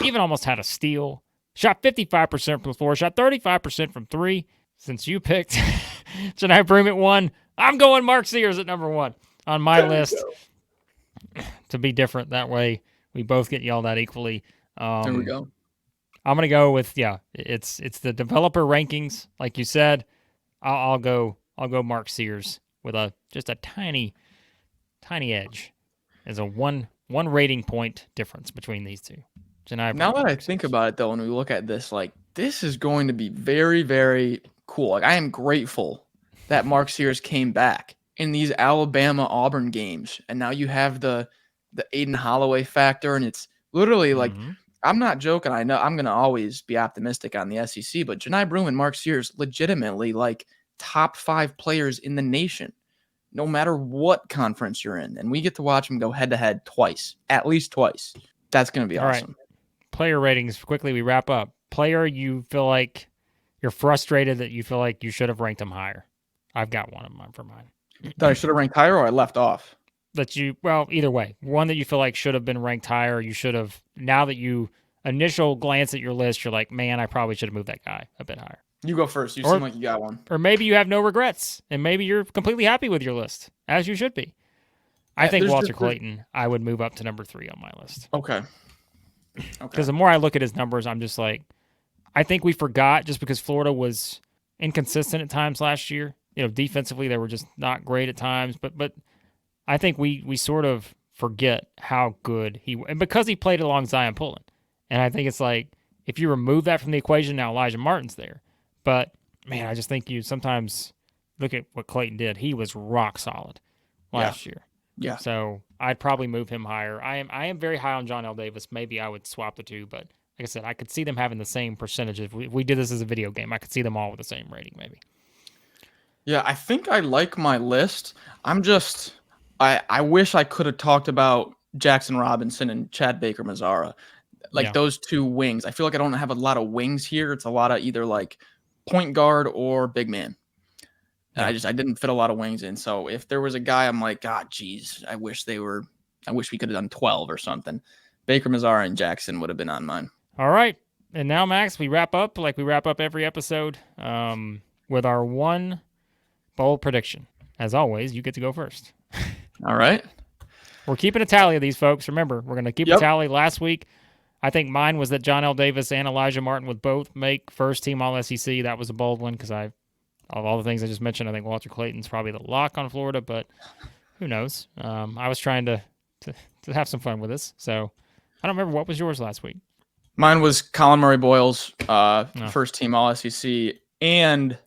even almost had a steal. Shot 55% from the floor, shot 35% from 3. Since you picked Johni Broome at 1, I'm going Mark Sears at number 1 on my list to be different. That way we both get yelled at equally. There we go. I'm going to go with, it's the developer rankings. Like you said, I'll go Mark Sears with just a tiny edge. There's a one rating point difference between these two. Now that I think about it, though, when we look at this, like, this is going to be very, very cool. Like, I am grateful that Mark Sears came back in these Alabama-Auburn games, and now you have the Aiden Holloway factor, and it's literally like, I'm not joking. I know I'm going to always be optimistic on the SEC, but Johni Broome and Mark Sears legitimately, like, top 5 players in the nation, no matter what conference you're in. And we get to watch them go head-to-head twice, at least twice. That's going to be awesome. Right. Player ratings, quickly, we wrap up. Player you feel like you're frustrated that you feel like you should have ranked him higher. I've got one of mine for mine. That I should have ranked higher or I left off? Either way. One that you feel like should have been ranked higher. You should have, now that you initial glance at your list, you're like, man, I probably should have moved that guy a bit higher. You go first. You seem like you got one. Or maybe you have no regrets, and maybe you're completely happy with your list, as you should be. I think Walter Clayton, I would move up to number 3 on my list. Okay. Because the more I look at his numbers, I'm just like, I think we forgot just because Florida was inconsistent at times last year. Defensively, they were just not great at times. But I think we sort of forget how good and because he played along Zion Pullen. And I think it's like, if you remove that from the equation, now Elijah Martin's there. But, man, I just think you sometimes look at what Clayton did. He was rock solid last year. Yeah. So I'd probably move him higher. I am very high on Johnell Davis. Maybe I would swap the two, but like I said, I could see them having the same percentage. If we did this as a video game, I could see them all with the same rating, maybe. Yeah, I think I like my list. I wish I could have talked about Jaxson Robinson and Chad Baker Mazara. Those two wings. I feel like I don't have a lot of wings here. It's a lot of either like point guard or big man. And I didn't fit a lot of wings in. So if there was a guy, I'm like, geez, I wish we could have done 12 or something. Baker, Mazara, and Jaxson would have been on mine. All right. And now, Max, we wrap up like we wrap up every episode with our one bold prediction. As always, you get to go first. All right. We're keeping a tally of these, folks. Remember, we're going to keep a tally. Last week, I think mine was that Johnell Davis and Elijah Martin would both make first team All-SEC. That was a bold one because of all the things I just mentioned, I think Walter Clayton's probably the lock on Florida, but who knows? I was trying to have some fun with this. So I don't remember. What was yours last week? Mine was Colin Murray-Boyle's first team All-SEC and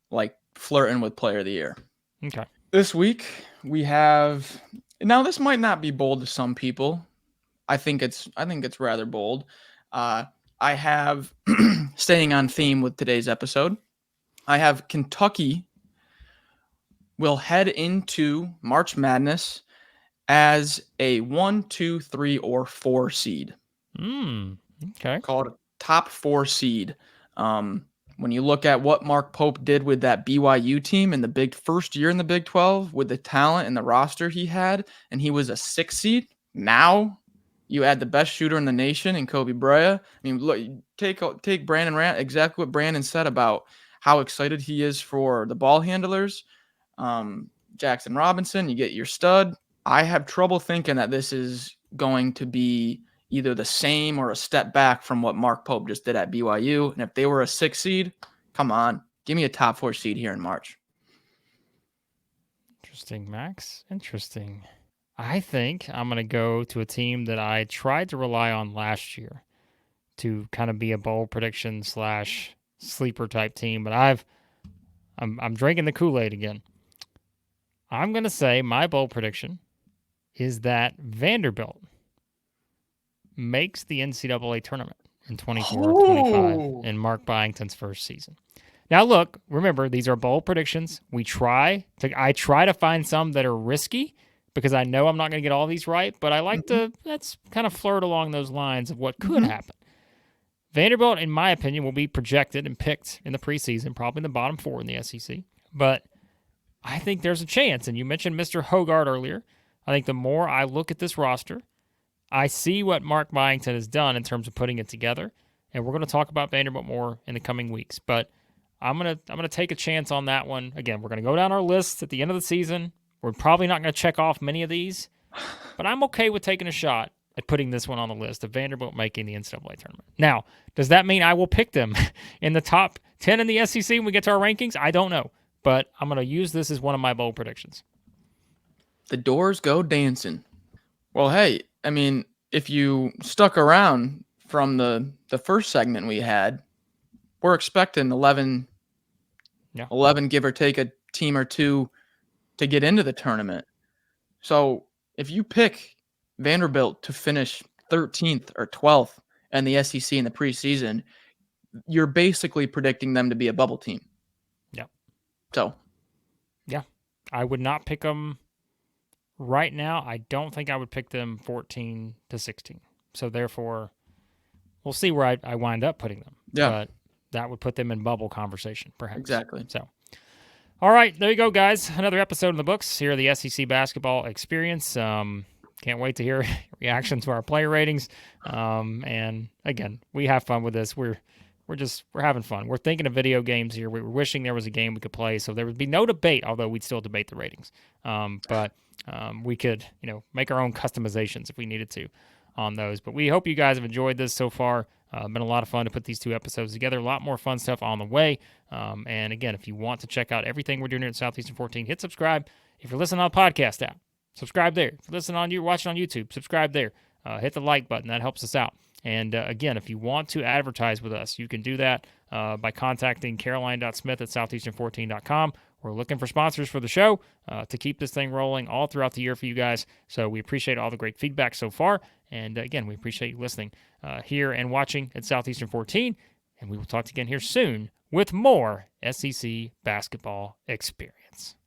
like flirting with Player of the Year. Okay. This week we have, now this might not be bold to some people. I think it's rather bold. I have, staying on theme with today's episode, I have Kentucky will head into March Madness as a 1, 2, 3, or 4 seed. Okay. Called a top 4 seed. When you look at what Mark Pope did with that BYU team in the first year in the Big 12, with the talent and the roster he had, and he was a 6 seed. Now you add the best shooter in the nation in Kobe Bryant. I mean, look, take Brandon Rand, exactly what Brandon said about how excited he is for the ball handlers. Jaxson Robinson, you get your stud. I have trouble thinking that this is going to be either the same or a step back from what Mark Pope just did at BYU. And if they were a 6 seed, come on, give me a top 4 seed here in March. Interesting, Max. Interesting. I think I'm going to go to a team that I tried to rely on last year to kind of be a bold prediction / sleeper type team, but I'm drinking the Kool-Aid again. I'm going to say my bold prediction is that Vanderbilt makes the NCAA tournament in 24-25 in Mark Byington's first season. Now, look, remember, these are bold predictions. I try to find some that are risky because I know I'm not going to get all these right, but I like to, let's kind of flirt along those lines of what could happen. Vanderbilt, in my opinion, will be projected and picked in the preseason, probably in the bottom 4 in the SEC. But I think there's a chance, and you mentioned Mr. Hoggard earlier. I think the more I look at this roster, I see what Mark Byington has done in terms of putting it together, and we're going to talk about Vanderbilt more in the coming weeks. But I'm gonna take a chance on that one. Again, we're going to go down our list at the end of the season. We're probably not going to check off many of these, but I'm okay with taking a shot at putting this one on the list of Vanderbilt making the NCAA tournament. Now, does that mean I will pick them in the top 10 in the SEC when we get to our rankings? I don't know, but I'm going to use this as one of my bold predictions. The doors go dancing. Well, hey, I mean, if you stuck around from the first segment we had, we're expecting 11, give or take a team or two to get into the tournament. So if you pick Vanderbilt to finish 13th or 12th in the SEC in the preseason, you're basically predicting them to be a bubble team. Yep. So. Yeah. I would not pick them right now. I don't think I would pick them 14 to 16. So therefore, we'll see where I wind up putting them. Yeah. But that would put them in bubble conversation, perhaps. Exactly. So, all right, there you go, guys. Another episode in the books here, the SEC basketball experience. Can't wait to hear reactions to our player ratings. And again, we have fun with this. We're having fun. We're thinking of video games here. We were wishing there was a game we could play, so there would be no debate, although we'd still debate the ratings. But we could, make our own customizations if we needed to on those. But we hope you guys have enjoyed this so far. Been a lot of fun to put these 2 episodes together. A lot more fun stuff on the way. And again, if you want to check out everything we're doing here at Southeastern 14, hit subscribe. If you're listening on the podcast app, subscribe there. If you're watching on YouTube, subscribe there. Hit the like button. That helps us out. And again, if you want to advertise with us, you can do that by contacting caroline.smith@southeastern14.com. We're looking for sponsors for the show to keep this thing rolling all throughout the year for you guys. So we appreciate all the great feedback so far. And again, we appreciate you listening here and watching at Southeastern 14. And we will talk to you again here soon with more SEC basketball experience.